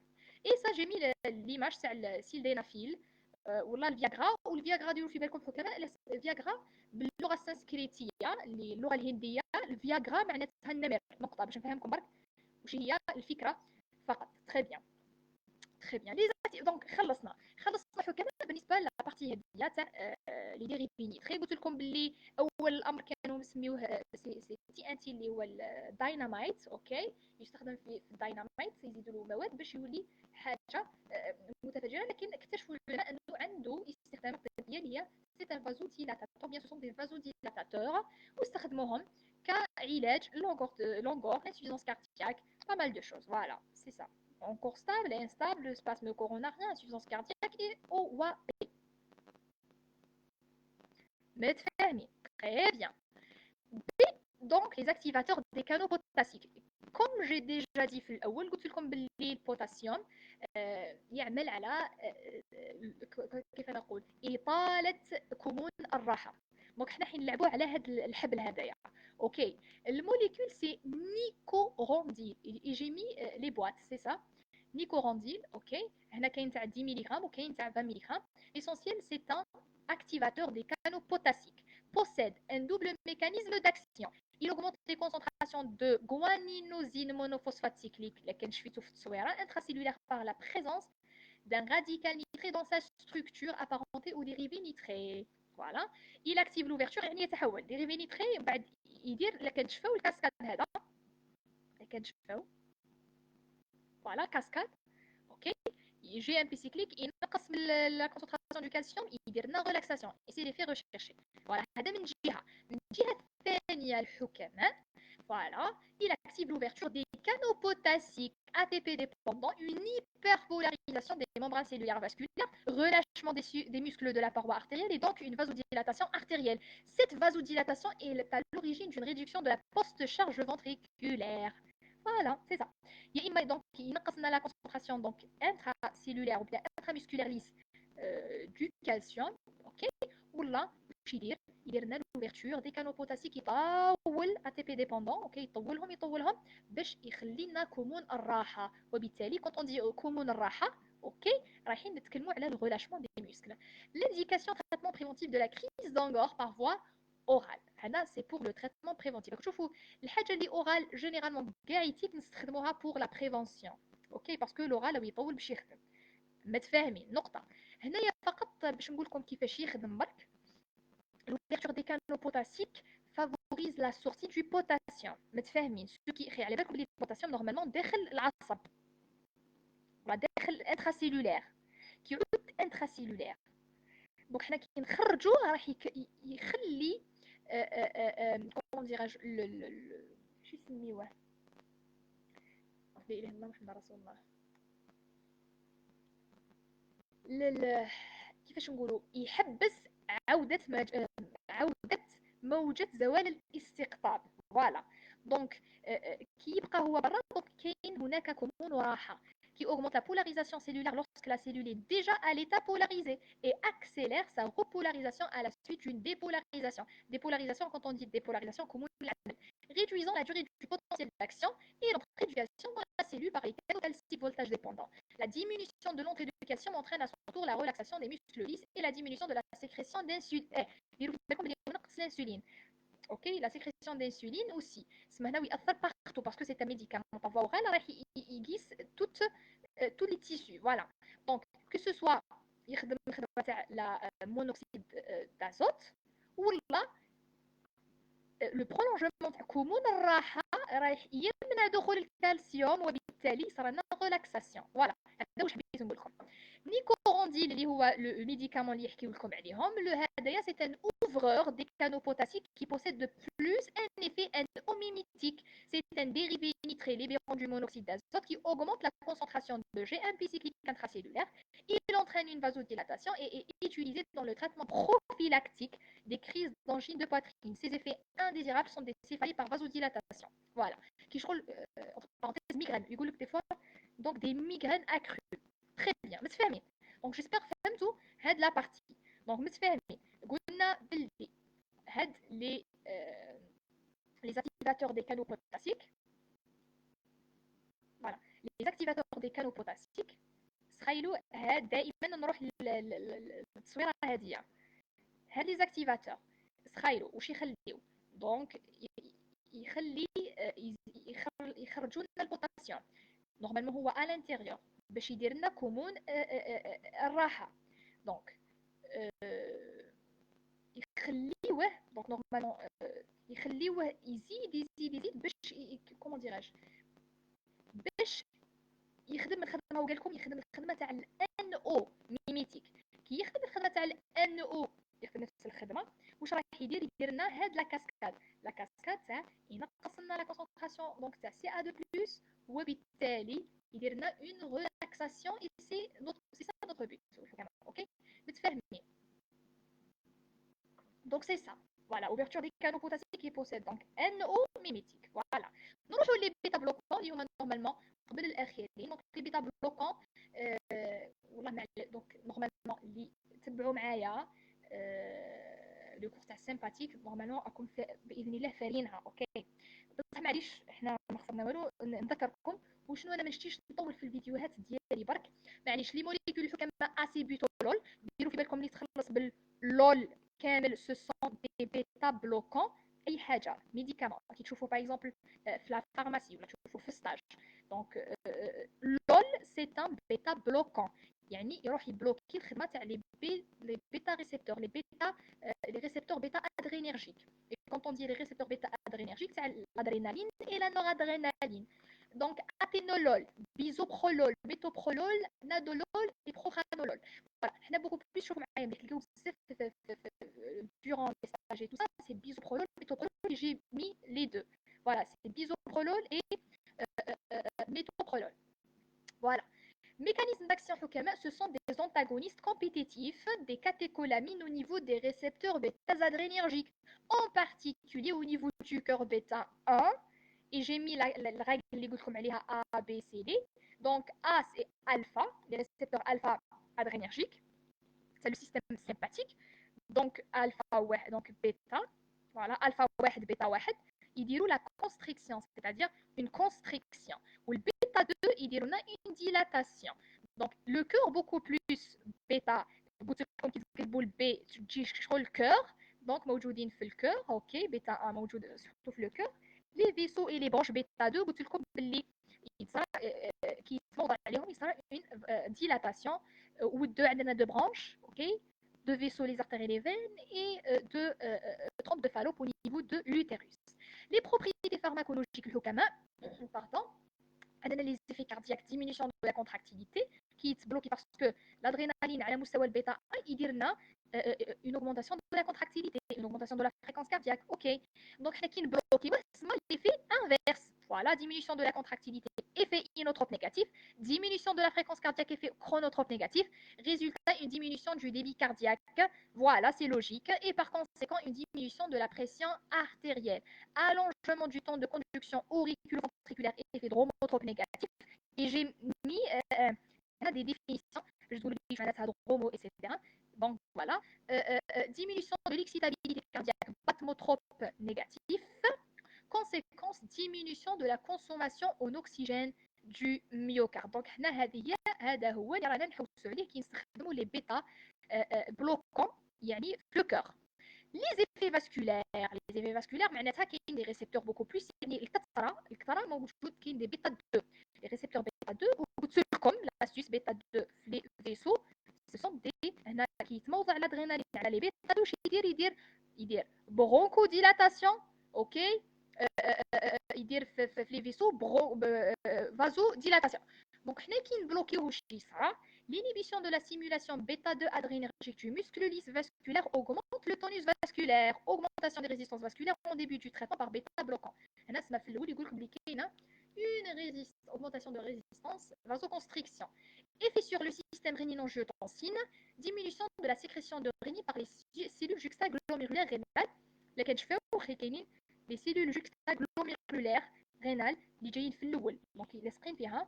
Speaker 1: et ça j'ai mis l'image تاع السيلدينافيل ولا الفياغرا والفياغرا ديروا في بالكم حكماء الفياغرا باللغه السنسكريتيه اللي اللغه الهنديه الفياغرا معناتها النمر نقطه باش نفهمكم برك واش هي الفكره فقط très bien très bien دونك خلصنا حكماء بالنسبه لابارتي هذه تاع لي ديريفي نيتري قلت لكم باللي اول الامر كانوا نسميوه سي انتي اللي هو الداينامايت اوكي يستخدم في الداينامايت يزيدوا له مواد باش يولي حاجه متفجره لكن اكتشفوا العلماء انه عنده استخدامات طبيه اللي هي سي ان فازوديلاتاتور بيان سو دي فازوديلاتاتور واستخدموهم كعلاج لونغور انسوفيسانس كاردياك pas mal de choses voilà c'est ça encore stable et instable, spasme coronarien, insuffisance cardiaque et OAP. Metformine, très bien. B, donc les activateurs des canaux potassiques. Comme j'ai déjà dit في الأول قلت لكم باللي البوتاسيوم يعمل على كيف نقول إطالة كمون الراحة. دونك حنا حين نلعبوا على هذا الحبل هذايا. اوكي الموليكول سي نيكورونديل et j'ai mis les boîtes c'est ça نيكورونديل اوكي هنا كاين تاع 10 ملغ وكاين تاع 20 ملغ l'essentiel c'est un activateur des canaux potassiques possède un double mécanisme d'action il augmente les concentrations de guaninosine monophosphate cyclique laquelle شفيتو في التصويره intracellulaire par la présence d'un radical nitré dans sa structure apparentée au dérivé nitré voilà il active l'ouverture يعني يتحول dérivé nitré بعد يدير كنشفاو الكاسكاد هذا كنشفاو voilà cascade ok جي ام بي سيكليك ينقص من لا كونسونطراسيون دو كالسيوم يدير لنا ريلاكساسيون اي سي لي في ريشيرشي فوالا هذا من الجهه الثانيه الحكماء فوالا il active l'ouverture des canaux potassiques ATP dépendant une hyperpolarisation des membranes cellulaires vasculaires relâchement des muscles de la paroi artérielle et donc une vasodilatation artérielle cette vasodilatation est à l'origine d'une réduction de la post-charge ventriculaire Voilà, c'est ça. Donc, il y a la concentration donc, intracellulaire ou bien intramusculaire lisse du calcium, ok, ou là, il y a l'ouverture des canaux potassiques qui يطول ATP dépendant, ok, يطولهم باش يخلينا كمون الراحة وبالتالي quand on dit كمون الراحة ok رايحين نتكلموا على le relâchement des muscles. L'indication traitement préventif de la crise d'angor par voie orale. هذا c'est pour le traitement préventif. شوفوا الحاجه اللي اورال جينيرالمون كاع يتيك نستخدموها بور لا بريفونسيون اوكي باسكو لورال يطول باش يخدم متفاهمين نقطه هنايا فقط باش نقول لكم كيفاش يخدم برك l'ouverture des canaux potassiques favorise la sortie du potassium متفاهمين ce qui على بالكم بلي البوتاسيوم نورمالمون داخل العصب داخل الانتراسيلولير كيعود انتراسيلولير دونك حنا كي نخرجوه راح يخلي كومون ديراج شو يسميوه لا اله الا الله محمد رسول الله كيفاش نقولوا يحبس عوده عوده موجه زوال الاستقطاب فوالا دونك كي يبقى هو برا دونك كاين هناك كمون وراحه qui augmente la polarisation cellulaire lorsque la cellule est déjà à l'état polarisé et accélère sa repolarisation à la suite d'une dépolarisation. Dépolarisation, quand on dit dépolarisation, réduisant la durée du potentiel d'action et l'entrée du calcium dans la cellule par les canaux calciques voltage dépendants. La diminution de l'entrée du calcium entraîne à son tour la relaxation des muscles lisses et la diminution de la sécrétion d'insuline. Ok, la sécrétion d'insuline aussi. سمعنا ويأثر partout parce que c'est un médicament par voie orale راح يقيس tous les tissus. Voilà. Donc que ce soit يخدم الخدمه تاع la monoxyde d'azote ولا لو برولونجمون تاع كمون الراحه رايح يمنع دخول الكالسيوم وبالتالي صار لنا ريلاكساسيون فوالا هذا واش حبيت نقول لكم نيكورونديل اللي هو لو ميديكامون اللي يحكيو لكم عليهم لو هذايا سي ان ouvreur des canaux potassiques qui possède de plus un effet NO-mimétique. C'est un dérivé nitré libérant du monoxyde d'azote qui augmente la concentration de G1 bicyclique intracellulaire. Il entraîne une vasodilatation et est utilisé dans le traitement prophylactique des crises d'angine de poitrine. Ces effets indésirables sont des céphalées par vasodilatation. Voilà. Qui je entre parenthèses migraines. يقول لك des fois donc des migraines accrues. Très bien. متفاهمين. Donc j'espère فهمتوا هاد la partie. Donc متفاهمين. قلنا باللي هاد les activateurs des canaux potassiques. Voilà. Les activateurs des canaux potassiques تخيلوا هاد دائما نروح للتصويره هذه هاد لي زاكتيفاتور تخيلوا واش يخليو دونك يخلي يخرجوا لنا البوتاسيوم نورمالمون هو على الانتيريور باش يدير لنا كمون الراحه دونك يخليوه دونك نورمالمون يخليوه يزيد باش كومون ديراج باش يخدم الخدمه هو قال لكم يخدم الخدمه تاع الان او ميميتيك كي يخدم الخدمه تاع الان او يخدم نفس الخدمه واش راح يدير لنا هاد لا كاسكاد تاع ينقص لنا لا كونسونطراسيون دونك تاع سي ا دو بلس وبالتالي يدير لنا اون ريلاكساسيون اي سي سا نوتر بوت اوكي متفاهمين دونك سي سا Voilà, ouverture des canaux potassiques qui possèdent donc NO mimétique. Voilà. نروحوا لي بيتا بلوكون اللي هما نورمالمون قبل الاخيرين دونك لي بيتا بلوكون والله مع دونك نورمالمون اللي تبعوا معايا لو كور تاع سيمباتيك نورمالمون راكم باذن الله فارينها اوكي بصح معليش احنا ما خسرنا والو نذكركم وشنو انا ما نشتيش نطول في الفيديوهات ديالي برك معليش لي موليكول الحكماء اسيبوتولول ديروا في بالكم اللي تخلص باللول كامل سو سون دي بيتا بلوكون اي حاجه ميديكامون كي تشوفوا باغ اكزومبل في لا فارماسي ولا تشوفوا في ستاج دونك لول سي ان بيتا بلوكون يعني يروح يبلوكي الخدمه تاع لي بيتا ريسبتور لي بيتا لي ريسبتور بيتا ادرينيرجيك et quand on dit les récepteurs bêta adrénergiques c'est l'adrénaline et la noradrénaline donc athénolol bisoprolol métoprolol nadolol et propranolol voilà حنا beaucoup plus شوفوا معايا اللي تلقاو بزاف durant les stages et tout ça c'est bisoprolol métoprolol et j'ai mis les deux voilà c'est bisoprolol et métoprolol voilà. Mécanismes d'action Hokama, ce sont des antagonistes compétitifs des catécholamines au niveau des récepteurs bêta-adrénergiques, en particulier au niveau du cœur bêta 1 et j'ai mis la règle اللي قلت لكم عليها A B C D. Donc A c'est alpha, les récepteurs alpha adrénergiques, c'est le système sympathique. Donc alpha ouais, donc bêta, voilà, alpha واحد bêta واحد يديروا la constriction, c'est-à-dire une constriction. Ou le bêta 2 يديروا لنا une dilatation. Donc le cœur beaucoup plus bêta, قلت لكم كي تكتبوا البي تجي شغل الكور. Donc موجودين في الكور، اوكي بيتا 1 موجود surtout في الكور. لي فيسو اي لي برونش بيتا 2 قلت لكم باللي يصرى كي يتوضع عليهم يصرى une dilatation. ودو عندنا دو برونش، اوكي، de vaisseaux, les artères et les veines, et de trompe de Fallope au niveau de l'utérus. Les propriétés pharmacologiques du commun, pardon, les effets cardiaques, diminution de la contractilité, qui est bloquée parce que l'adrénaline, à la moussa ou le bêta, il dit une augmentation de la contractilité, une augmentation de la fréquence cardiaque. Ok. Donc, qui bloqué, c'est l'effet inverse. Voilà, diminution de la contractilité, effet inotrope négatif, diminution de la fréquence cardiaque, effet chronotrope négatif, résultat, une diminution du débit cardiaque. Voilà, c'est logique. Et par conséquent, une diminution de la pression artérielle. Allongement du temps de conduction auriculo-ventriculaire, effet dromotrope négatif. Et j'ai mis des définitions, je vous le dis, je vais mettre dromo, etc. Donc voilà, diminution de l'excitabilité cardiaque, batmotrope négatif. Conséquence, diminution de la consommation en oxygène du myocarde. Donc هذا هو اللي رانا نحوسوا عليه كي نستخدموا les bêta bloquants يعني في le cœur. Les effets vasculaires معناتها كاين des récepteurs beaucoup plus يعني الكثره موجود كاين des bêta 2. Les récepteurs bêta 2 وقلت لكم l'astuce bêta 2 في les vaisseaux ce sont des هنا كي يتموضع l'adrénaline على les bêta 2 واش يدير bronchodilatation. اوكي، يدير في لي فيسو فازو ديلاتاسيون. دونك حنا كي نبلوكيو واش يصرى l'inhibition de la stimulation bêta 2 adrénergique du muscle lisse vasculaire augmente le tonus vasculaire, augmentation des résistances vasculaires en début du traitement par bêta bloquant. هنا سما في الاول يقول لك بلي كاينه une augmentation de résistance vasoconstriction. Effet sur le système rénine-angiotensine, diminution de la sécrétion de rénine par les cellules juxtaglomérulaires rénales. اللي كنشوفوا كاينين les cellules juxtaglomérulaires rénales اللي جايين في الاول دونك لاصقين فيها.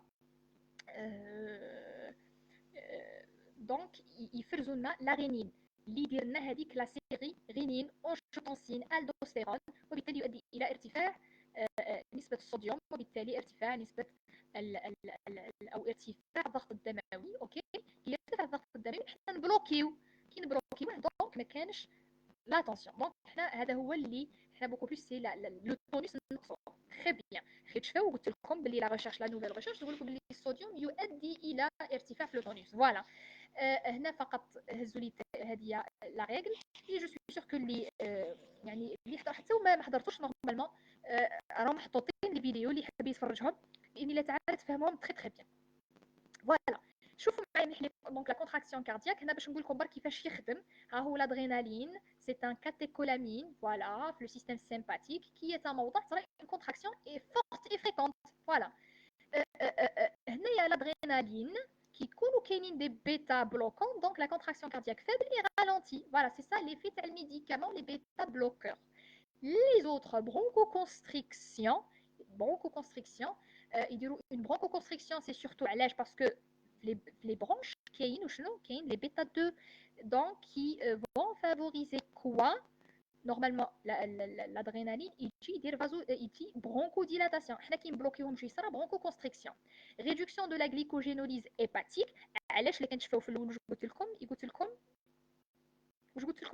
Speaker 1: دونك يفرزوا لنا لا رينين اللي يدير لنا هذيك لا سيري رينين انجيوتنسين الدوستيرون، وبالتالي يؤدي الى ارتفاع نسبة الصوديوم، وبالتالي ارتفاع نسبة او ارتفاع الضغط الدموي. اوكي، كي يرتفع الضغط الدموي حنا نبلوكيو، كي نبلوكيوه دونك ما كانش لا تونسيون. دونك حنا هذا هو اللي حنا بوكو بلوس سي لو تونus نقصو. تري بيان، حيت شفاو قلت لكم باللي لا ريشيرش لا نوفيل ريشيرش تقول لكم باللي الصوديوم يؤدي الى ارتفاع في لو تونus. فوالا، هنا فقط هزوا لي هذه لا ريغل. اي جو سوي سور كو اللي يعني اللي حضر حتى وما حضرتوش نورمالمون راهم محطوطين لي فيديو اللي حاب يتفرجهم باذن الله تعالى تفهموهم تري تري بيان. فوالا، شوفوا معايا مليح دونك لا كونتراكسيون كاردياك. هنا باش نقول لكم برك كيفاش يخدم. ها هو l'adrénaline, c'est un catécholamine, voilà, le système sympathique qui est un موضع ترى une contraction est forte et fréquente. Voilà. هنا يا l'adrénaline qui يكونوا كاينين des bêta bloquants, donc la contraction cardiaque faible et ralentie. Voilà, c'est ça l'effet تاع الميديكامون les bêta bloqueurs. Les autres bronchoconstrictions, يديروا une bronchoconstriction, c'est surtout علاش parce que les branches كاين وشنو كاين les bêta 2 donc qui vont favoriser quoi normalement l'adrénaline يجي يدير يجي bronchodilatation. حنا كي نبلوكيوهم شي يصرى bronchoconstriction. réduction de la glycogénolyse hépatique. علاش اللي كنشوفوا في الاول قلت لكم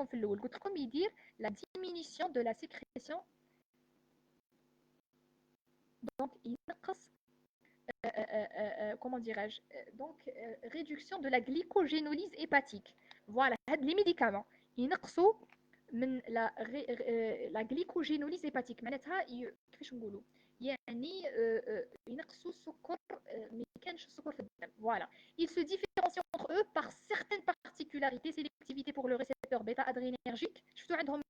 Speaker 1: في الاول قلت لكم يدير la diminution de la sécrétion donc ينقص comment dirais-je donc réduction de la glycogénolyse hépatique. Voilà, les médicaments ينقصوا من la glycogénolyse hépatique معناتها كيفاش نقولوا يعني ينقصوا السكر ما كانش السكر في الدم. Voilà, ils se différencient entre eux par certaines particularités, sélectivité pour le récepteur bêta adrénergique. شفتوا عندهم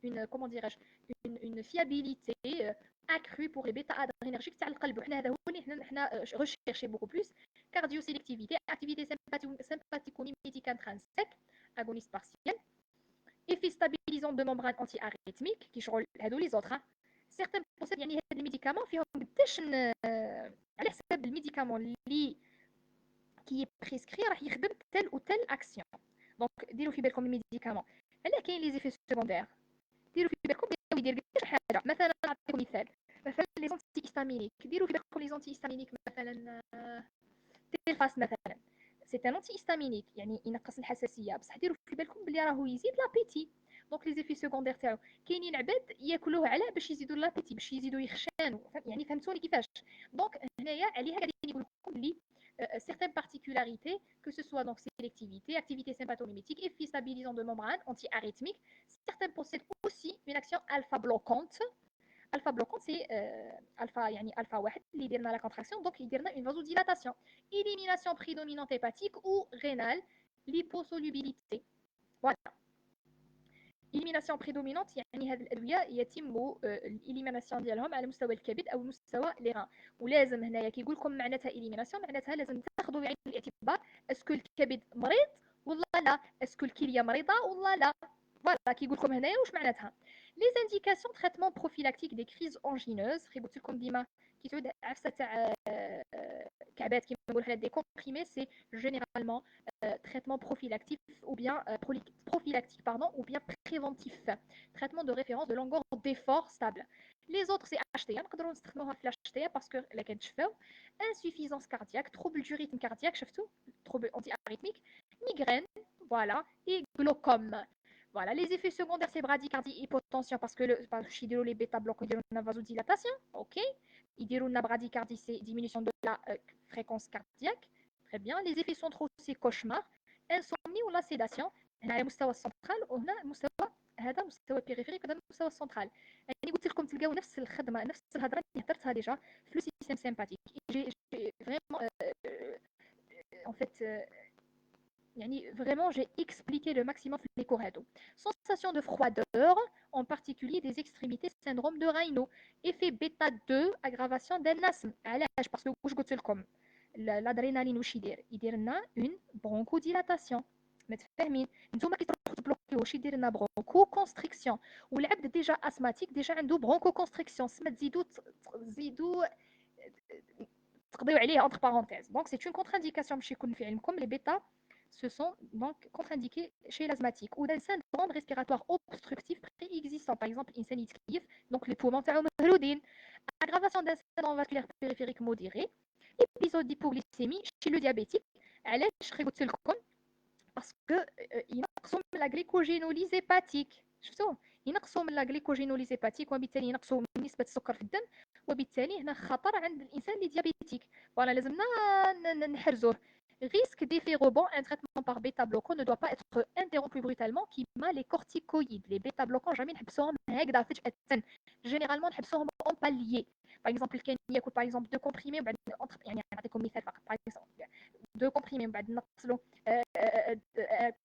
Speaker 1: une comment dirais-je une fiabilité accrue pour les bêta adrénergiques تاع القلب. وحنا هذا هو اللي حنا rechercher beaucoup plus. Cardiosélectivité, activité sympathico-mimétique intrinsèque, agoniste partiel, effet stabilisant de membrane anti-arythmique qui شغل هذو les autres. Certains procèdent يعني هاد لي ميديكامون فيهم قداش على حساب الميديكامون اللي كي بريسكري راح يخدم تل او تل اكسيون. دونك ديروا في بالكم الميديكامون هلا كاين لي زيفي سكوندير، ديروا في بالكم يدير شي حاجه. مثلا نعطيكم مثال، مثلا لي زونتي هيستامينيك، ديروا في بالكم لي زونتي هيستامينيك مثلا تيلفاس مثلا سي ان انتي هيستامينيك يعني ينقص الحساسيه، بصح ديروا في بالكم بلي راهو يزيد لابيتي. دونك لي زيفي سكوندير تاعو كاينين عباد ياكلوه على باش يزيدوا لابيتي، باش يزيدوا يخشانوا، يعني فهمتوني كيفاش. دونك هنايا عليها قاعدين يقول لكم بلي certaines particularités, que ce soit donc sélectivité, activité sympathomimétique, effet stabilisant de membrane, anti-arythmique. Certaines possèdent aussi une action alpha-bloquante. Alpha-bloquante, c'est alpha, yani alpha 1 اللي يديرنا la contraction, donc يديرنا une vasodilatation. Élimination prédominante hépatique ou rénale, liposolubilité. Voilà. إليميناسيون بريدومينونت يعني هذه الادويه يتم الاليميناسيون ديالهم على مستوى الكبد او مستوى لي غان. ولازم هنايا كيقول لكم معناتها اليميناسيون، معناتها لازم تاخذوا بعين الاعتبار اسكو الكبد مريض ولا لا، اسكو الكليه مريضه ولا لا. فوالا كيقول لكم هنايا واش معناتها. لي انديكاسيون تريتمون بروفيلاكتيك دي كريز اونجينوز، كي قلت لكم ديما كي تعود عفسه تاع كعبات كيما نقولوا حنا دي كومبريمي، سي جينيرالمون traitement prophylactique ou bien prophylactique pardon ou bien préventif, traitement de référence de longueur d'effort stable. Les autres c'est HTA, نقدروا نستخدموها في HTA parce que لا كنتشفاو insuffisance cardiaque, trouble du rythme cardiaque, شفتوا trouble anti-arythmique, migraine, voilà, et glaucome. Voilà, les effets secondaires c'est bradycardie, hypotension parce que les bêta bloquants ils une vasodilatation, ok, ils une bradycardie c'est diminution de la fréquence cardiaque. Très bien. Les effets centraux c'est cauchemar, insomnie ou la sédation. هنا على المستوى السنترال وهنا المستوى هذا مستوى بيريفيريك وهذا المستوى السنترال. يعني قلت لكم تلقاو نفس الخدمه نفس الهضره اللي هضرتها ديجا في لو سيستيم سيمباتيك. جي فريمون en fait يعني vraiment j'ai expliqué le maximum les cours هادو. Sensation de froideur en particulier des extrémités, syndrome de Raynaud, effet bêta 2, aggravation d'un asthme. علاش باسكو واش قلت لكم l'adrénaline واش يدير لنا une bronchodilation. متفاهمين نتوما كي تروحوا تبلوكيو واش يدير لنا برونكو كونستريكسيون، والعبد ديجا اسماتيك ديجا عنده برونكو كونستريكسيون، سما تزيدوا تقضيو عليه entre parenthèses. Donc c'est une contre-indication باش يكون في علمكم les bêta ce sont donc contre-indiqués chez l'asthmatique ou d'un syndrome respiratoire obstructif préexistant, par exemple l'insane يتكيف donc les poumons تاعو مهرودين. Aggravation d'un syndrome vasculaire périphérique modéré, épisode d'hypoglycémie chez le diabétique. علاش قلت لكم باسكو ينقصوا من لا غليكوجينوليز هيباتيك، شفتوا ينقصوا من لا غليكوجينوليز هيباتيك وبالتالي ينقصوا من نسبه السكر في الدم، وبالتالي هنا خطر عند الانسان اللي ديابيتيك. فوالا لازمنا نحرزوه. Risque d'effet rebond, un traitement par bêta-bloquant ne doit pas être interrompu brutalement كيما les corticoïdes. Les bêta-bloquants jamais نحبسوهم هكذا فجأة، généralement نحبسوهم en palier. Par exemple كاين ياكل par exemple 2 comprimés وبعد يعني نعطيكم مثال فقط par exemple 2 comprimés وبعد نقصلو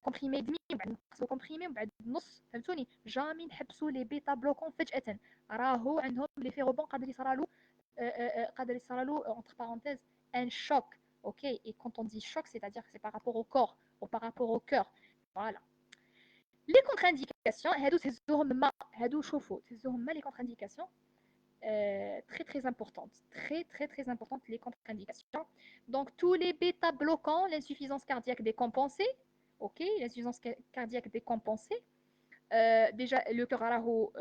Speaker 1: كومبريمي دمي وبعد نقصلو كومبريمي وبعد نص، فهمتوني. جامي نحبسوا لي بيتا بلوكون فجأة، راهو عندهم لي في روبون قادر يصرالو entre parenthèses un choc. Ok, et quand on dit choc, c'est-à-dire que c'est par rapport au corps ou par rapport au cœur. Voilà. Les contre-indications, هادو شوفوا تهزوهم les contre-indications très très importantes, très importantes les contre-indications. Donc tous les bêta bloquants, l'insuffisance cardiaque décompensée, ok, l'insuffisance cardiaque décompensée. Déjà le cœur راهو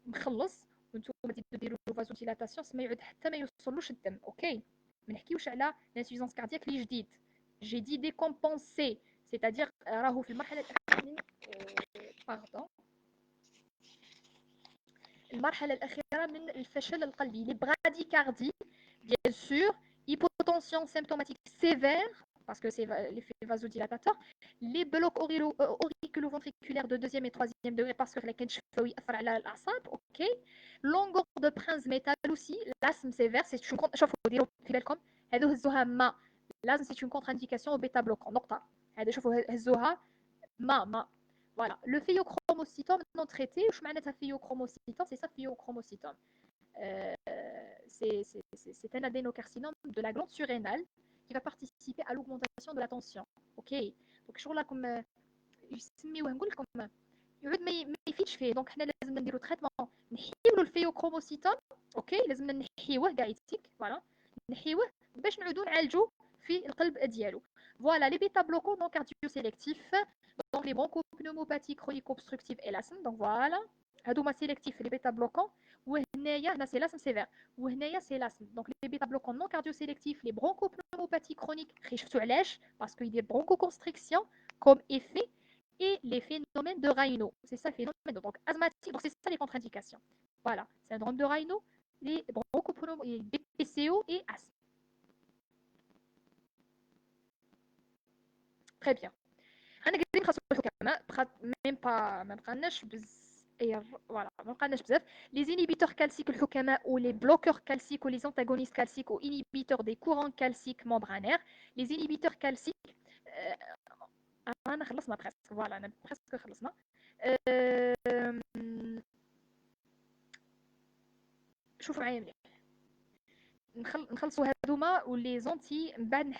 Speaker 1: مخلص وانتم تديروا فازوديلاتاسيون ما يعود حتى ما يوصلوش الدم، اوكي. ما نحكيوش على l'insuffisance cardiaque اللي جديد، j'ai dit décompensé c'est-à-dire راهو في المرحله الاخيره من باردون المرحله الاخيره من الفشل القلبي. لي براديكاردي bien sûr, hypotension symptomatique sévère parce que c'est l'effet vasodilatateur, les blocs auriculo-ventriculaires de deuxième et troisième degré parce que les يأثر على الأعصاب، ok. Longueur de Prince métal aussi, l'asthme sévère, c'est une شوفوا ديروا في بالكم هذو هزوها ما l'asthme c'est une contre-indication au bêta bloquant نقطة. هذا شوفوا هزوها ما voilà. Le phéochromocytome non traité, واش معناتها phéochromocytome؟ c'est ça phéochromocytome. C'est un adénocarcinome de la glande surrénale qui va participer à l'augmentation de la tension. Ok, donc شغل راكم يسميوه نقول لكم يعود ما يفيدش فيه. دونك حنا لازم نديرو تريتمون نحيو له الفيوكروموسيتوم اوكي لازم نحيوه كاع يتيك فوالا نحيوه باش نعودو نعالجو في القلب ديالو فوالا لي بيتا بلوكون دونك كارديو سيليكتيف دونك لي برونكوبنوموباثي كرونيكو اوبستركتيف الاستم دونك فوالا هادو ما سيليكتيف لي بيتا بلوكون وهنايا هنا سي لاستم سيفير وهنايا سي لاستم دونك لي بيتا بلوكون نون كارديو سيليكتيف لي برونكوبنوموباثي كرونيك شفتو علاش باسكو يدير برونكو كونستريكسيون كوم ايفي et les phénomènes de Raynaud. C'est ça le phénomène donc asthmatique. Donc c'est ça les contre-indications. Voilà, syndrome de Raynaud, les bronchopneumonie, les BPCO et asthme. Très bien. انا قاعدين نخلصوا الحكماء même pas ما بقالناش voilà ما بقالناش بزاف les inhibiteurs calciques الحكماء ou les bloqueurs calciques ou les antagonistes calciques ou inhibiteurs des courants calciques membranaires les inhibiteurs calciques انا خلصنا بريسك فوالا انا بريسك خلصنا شوفوا معايا مليح نخلصوا هذوما ولي زونتي من بعد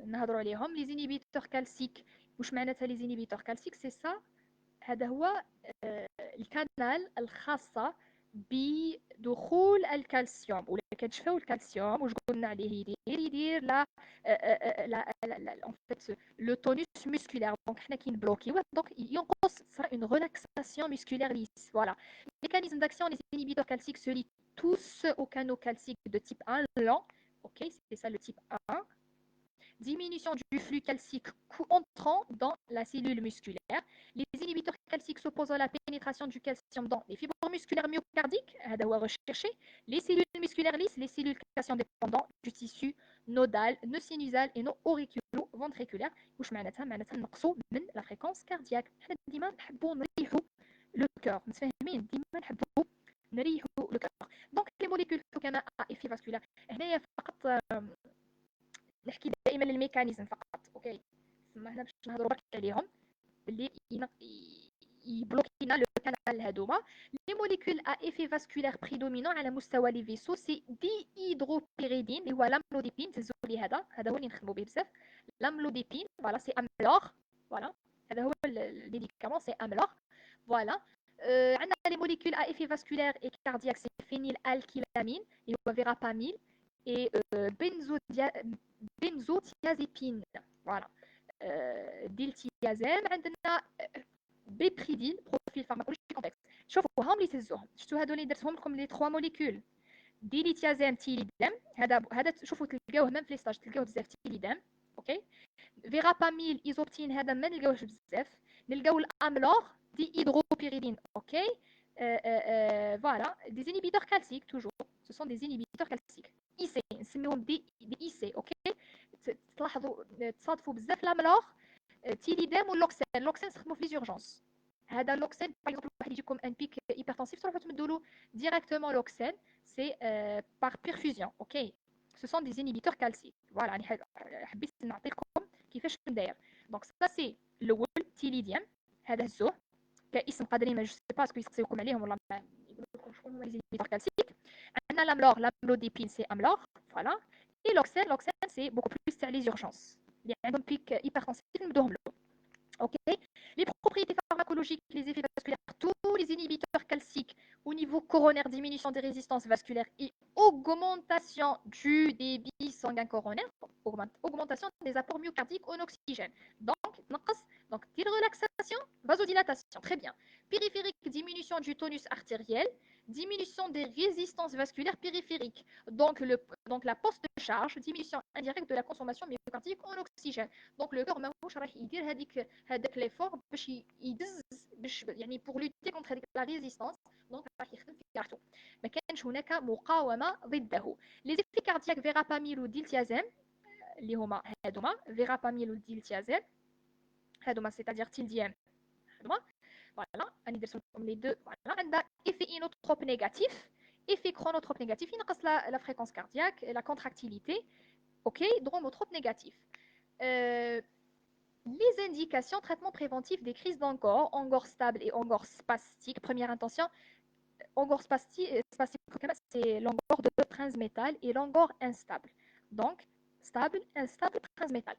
Speaker 1: نهضروا عليهم لي زينيبيتور كالسيك واش معناتها لي زينيبيتور كالسيك سي سا هذا هو الكانال الخاصه بدخول الكالسيوم ولا كتشفاو الكالسيوم واش قلنا عليه يدير لا en fait le tonus musculaire donc حنا كنبلوكيوه دونك ينقص صرا une relaxation musculaire lisse voilà mécanisme d'action les inhibiteurs calciques se lient tous aux canaux calciques de type 1 lent ok c'est ça le type 1 diminution du flux calcique entrant dans la cellule musculaire. Les inhibiteurs calciques s'opposent à la pénétration du calcium dans les fibres musculaires myocardiques, recherché, les cellules musculaires lisses, les cellules calcium dépendantes du tissu nodal, non sinusal et non auriculo-ventriculaire. واش معناتها معناتها نقصوا من la fréquence cardiaque. حنا ديما نحبوا نريحوا le cœur. متفاهمين ديما نحبوا نريحوا le cœur. Donc les molécules كما à effet vasculaire. هنايا فقط نحكي دائما الميكانيزم فقط اوكي ما هنا باش نهضروا برك عليهم اللي يبلوكينا لو كانال هذوما لي موليكول ا ايفي فاسكولير بريدومينون على مستوى لي فيسو سي دي هيدروبيريدين اللي هو لاملوديبين تهزوا لي هذا هو اللي نخدموا به بزاف لاملوديبين فوالا سي املور فوالا هذا هو الميديكامون سي املور فوالا عندنا لي موليكول ا ايفي فاسكولير اي كاردياك سي فينيل الكيلامين اللي هو فيرابامين اي بنزوتيازيبين فوالا ديلتيازام عندنا بيبريدين بروفيل فارماكولوجي كومبلكس شوفوا هاهم اللي تهزوهم شفتوا هادو اللي درتهم لكم لي 3 موليكول ديليتيازام تيليدام هذا شوفوا تلقاوه même في لي ستاج تلقاوه بزاف تيليدام اوكي فيراباميل ايزوبتين هذا ما نلقاوهش بزاف نلقاو الاملور دي هيدروبيريدين اوكي فوالا دي انيبيتور كالسيك توجور ce sont des inhibiteurs calciques IC نسميهم دي IC اوكي تلاحظوا تصادفوا بزاف لاملور تيليدام واللوكسين اللوكسين نستخدموه في لي زورجونس هذا اللوكسين باغ اكزومبل واحد يجيكم ان بيك هيبرتنسيف تروحوا تمدوا له ديريكتومون لوكسين سي بار بيرفوزيون اوكي ce sont des inhibiteurs calciques voilà يعني حبيت نعطيكم كيفاش داير دونك سا سي الاول تيليديم هذا هزوه كاسم قادرين ما جو سي با اسكو يسقسيوكم عليهم ولا يقول لكم شكون هما لي inhibiteurs calciques عندنا l'amlor l'amlodipine c'est amlor voilà et l'oxène c'est beaucoup plus تاع les urgences اللي عندهم بيك هيبرتنسيف نبدوهم له ok les propriétés pharmacologiques les effets vasculaires tous les inhibiteurs calciques au niveau coronaire diminution des résistances vasculaires et augmentation du débit sanguin coronaire augmentation des apports myocardiques en oxygène donc نقص donc relaxation vasodilatation très bien périphérique diminution du tonus artériel diminution des résistances vasculaires périphériques donc la poste de charge diminution indirecte de la consommation myocardique en oxygène donc le corps ماهوش راح يدير هذاك l'effort باش يدز باش يعني pour lutter contre la résistance donc راح يخدم في كارتو ما كانش هناك مقاومه ضده les effets cardiaques verapamil ou diltiazem اللي هما هادوما verapamil ou diltiazem هادوما c'est-à-dire tildiam هادوما فوالا راني درت لكم لي دو فوالا عندها effet inotrope négatif effet chronotrope négatif ينقص la fréquence cardiaque la contractilité ok dromotrope négatif les indications traitement préventif des crises d'angor stable et angor spastique première intention angor spastique c'est l'angor de transmétal et l'angor instable donc stable instable transmétal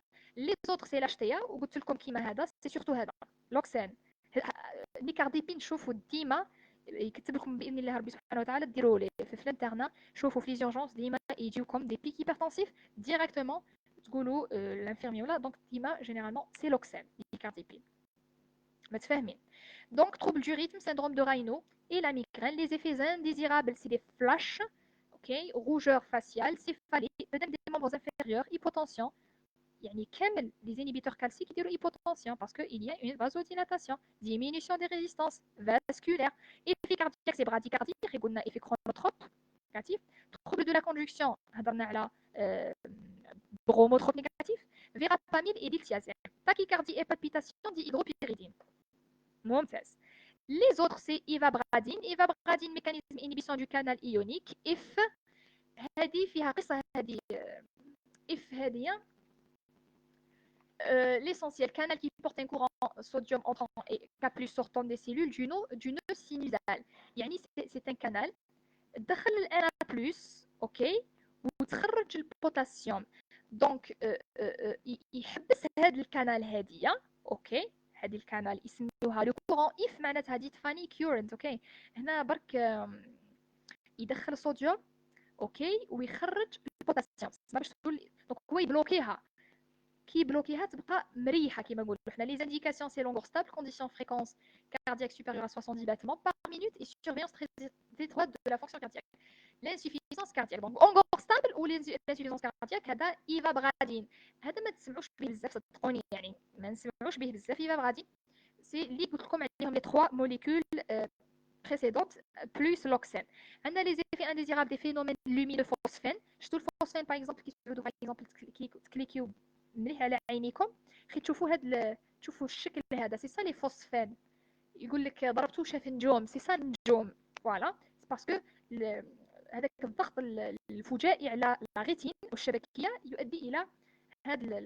Speaker 1: les autres c'est l'HTA وقلت لكم كيما هذا c'est surtout هذا l'oxène النيكارديبين شوفوا ديما يكتب لكم باذن الله ربي سبحانه وتعالى ديروا لي في الانترنا. شوفوا في ليزورجونس ديما يجيوكم دي بيك هيبرتنسيف ديريكتومون تقولوا لانفيرمي ولا دونك ديما جينيرالمون سي لوكسين كارديبين متفاهمين. Donc trouble du rythme, syndrome de Raynaud et la migraine, les effets indésirables c'est des flashs, ok, rougeur faciale, céphalée, œdème des membres inférieurs, hypotension. يعني كامل les inhibiteurs calciques يديروا hypotension parce qu'il y a une vasodilatation, diminution des résistances vasculaires, effet cardiaque c'est bradycardie, قلنا effet chronotrope négatif, trouble de la conduction هضرنا على bromotrope négatif, verapamil et diltiazem, tachycardie et palpitation dihydropyridine. ممتاز. Les autres c'est ivabradine. Ivabradine mécanisme inhibition du canal ionique. If هذه فيها قصة هذه if هذه l'essentiel canal qui porte un courant sodium entrant et K+ sortant des cellules du nœud sinusal. يعني c'est un canal دخل ال Na+, OK وتخرج البوتاسيوم. دونك يحبس هذا الكانال هذه OK. هذه الكانال يسميوها لو كورون اف معناتها هذه تفاني كيورنت اوكي. هنا برك يدخل الصوديوم اوكي ويخرج البوتاسيوم ما باش تقول دونك هو يبلوكيها. كي بلوكيها تبقى مريحه كيما نقولوا حنا. لي انديكاسيون سي لونغور ستابل كونديسيون فريكونس cardiaque supérieure à 70 battements par minute et surveillance très étroite de la fonction cardiaque. L'insuffisance cardiaque donc اونغور ستابل و l'insuffisance cardiaque هذا ايفابرادين. هذا ما تسمعوش به بزاف صدقوني يعني ما نسمعوش به بزاف ايفابرادين. سي اللي قلت لكم عليهم لي 3 موليكول précédentes plus l'oxène. On a les effets indésirables des phénomènes lumineux phosphène. شفتوا الفوسفين باغ اكزومبل كيسعودوا باغ اكزومبل تكليكيو مليح على عينيكم خي تشوفوا هاد تشوفوا الشكل هذا سي سا لي فوسفين. يقول لك ضربتو شاف نجوم سي سا نجوم فوالا باسكو هذاك الضغط الفجائي على لا ريتين والشبكيه يؤدي الى هذه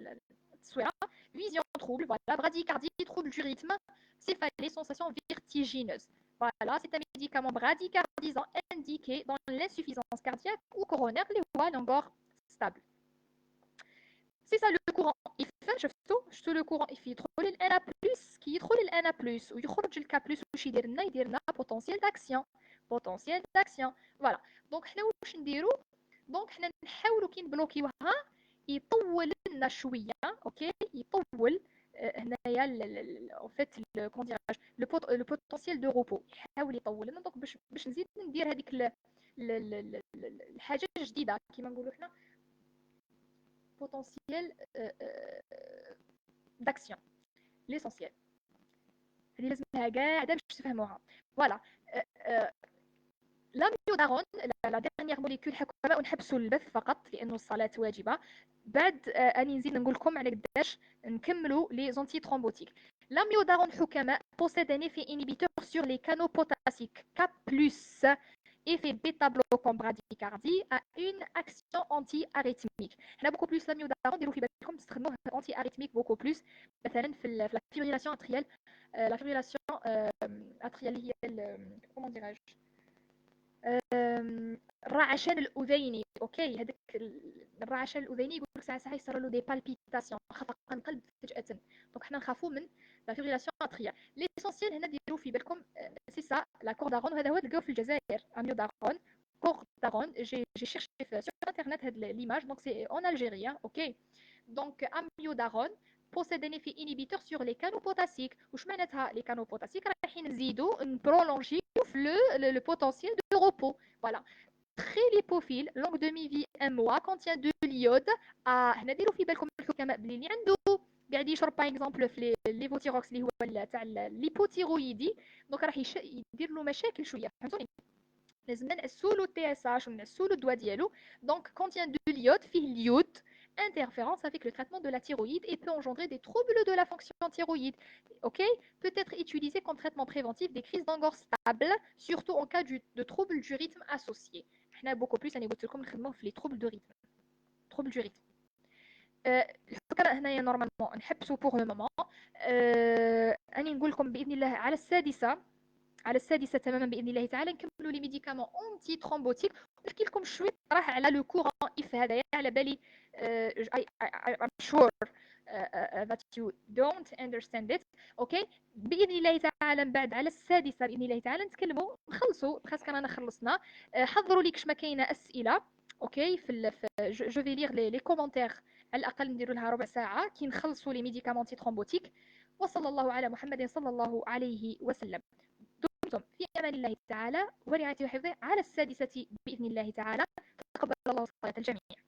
Speaker 1: التصويره. فيزيون trouble voilà bradycardie trouble du rythme céphalée sensation vertigineuse. Voilà, c'est un médicament bradycardisant indiqué dans l'insuffisance cardiaque ou coronaire اللي هو لونغور stable. C'est ça le courant if. شفتوا le courant if يدخل ال Na+ كي يدخل ال Na+ ويخرج ال K+ واش يدير لنا potentiel d'action. potentiel d'action voilà. دونك حنا واش نديرو دونك حنا نحاولوا كي نبلوكيوها يطول لنا شويه اوكي يطول هنايا en fait comment dirais-je le potentiel de repos يحاول يطول لنا دونك باش نزيد ندير هذيك الحاجه الجديده كيما نقولوا حنا potentiel d'action l'essentiel هذه لازمها كاع باش تفهموها فوالا. لاميودارون لا ديرنيير موليكول حكما ونحبسوا البث فقط لانه الصلاه واجبه. بعد اني نزيد نقول لكم على قداش نكملوا لي زونتي ترومبوتيك. L'amiodarone حكما possède un effet inhibiteur sur les canaux potassiques K+, effet bêta-bloquant bradycardie a une action anti-arythmique. حنا beaucoup plus l'amiodarone ديروا في بالكم تستخدموه anti-arythmique beaucoup plus مثلا في la fibrillation atriale. La fibrillation atriale هي comment dirais-je الرعشان الاذيني اوكي. هذاك الرعشان الاذيني يقول لك ساعه يصير له دي بالبيتاسيون خفقان القلب فجاه. دونك حنا نخافوا من لا فيبريلاسيون اتريال. ليسونسيال هنا ديروا في بالكم سي سا لا كوردارون وهذا هو تلقاوه في الجزائر اميودارون كوردارون. جي شيرشي sur internet هاد ليماج دونك سي اون الجيريان اوكي. دونك اميودارون possède un effet inhibiteur sur les canaux potassiques. واش معناتها les canaux potassiques رايحين نزيدوا نبرولونجي le potentiel de repos. Voilà. Très lipophile, longue demi-vie 1 mois, contient de l'iode. هنا ديروا في بالكم الحكماء بلي اللي عنده قاعد يشرب باغ اكزومبل في ليفوتيروكس اللي هو تاع الليبوتيرويدي دونك راح يدير له مشاكل شويه فهمتوني. لازم نعسوا له تي اس اش ونعسوا له الدواء ديالو. دونك contient de l'iode فيه اليود. Interférence avec le traitement de la thyroïde et peut engendrer des troubles de la fonction thyroïde. Ok, peut être utilisé comme traitement préventif des crises d'angor surtout en cas de troubles du rythme associés. On a beaucoup plus à négocier comme les troubles de rythme. Troubles du rythme. الحكماء هنايا نورمالمون نحبسوا بوغ لو مومون. اني نقول لكم باذن الله على السادسه تماما باذن الله تعالى نكملوا لي ميديكامون اونتي ترومبوتيك ونحكي لكم شويه راح على لو كورون اف هذايا على بالي I'm sure that you don't understand it. اوكي باذن الله تعالى من بعد على السادسة بإذن الله تعالى نتكلموا نخلصوا خاصة رانا خلصنا. حضروا لي كش ما كاينة أسئلة. اوكي في جو في ليغ لي كومونتير، على الأقل نديروا لها ربع ساعة كي نخلصوا لي ميديكامونتي ترومبوتيك. وصلى الله على محمد صلى الله عليه وسلم. دمتم في أمان الله تعالى ورعايته وحفظه على السادسة بإذن الله تعالى. تقبل الله صلاة الجميع.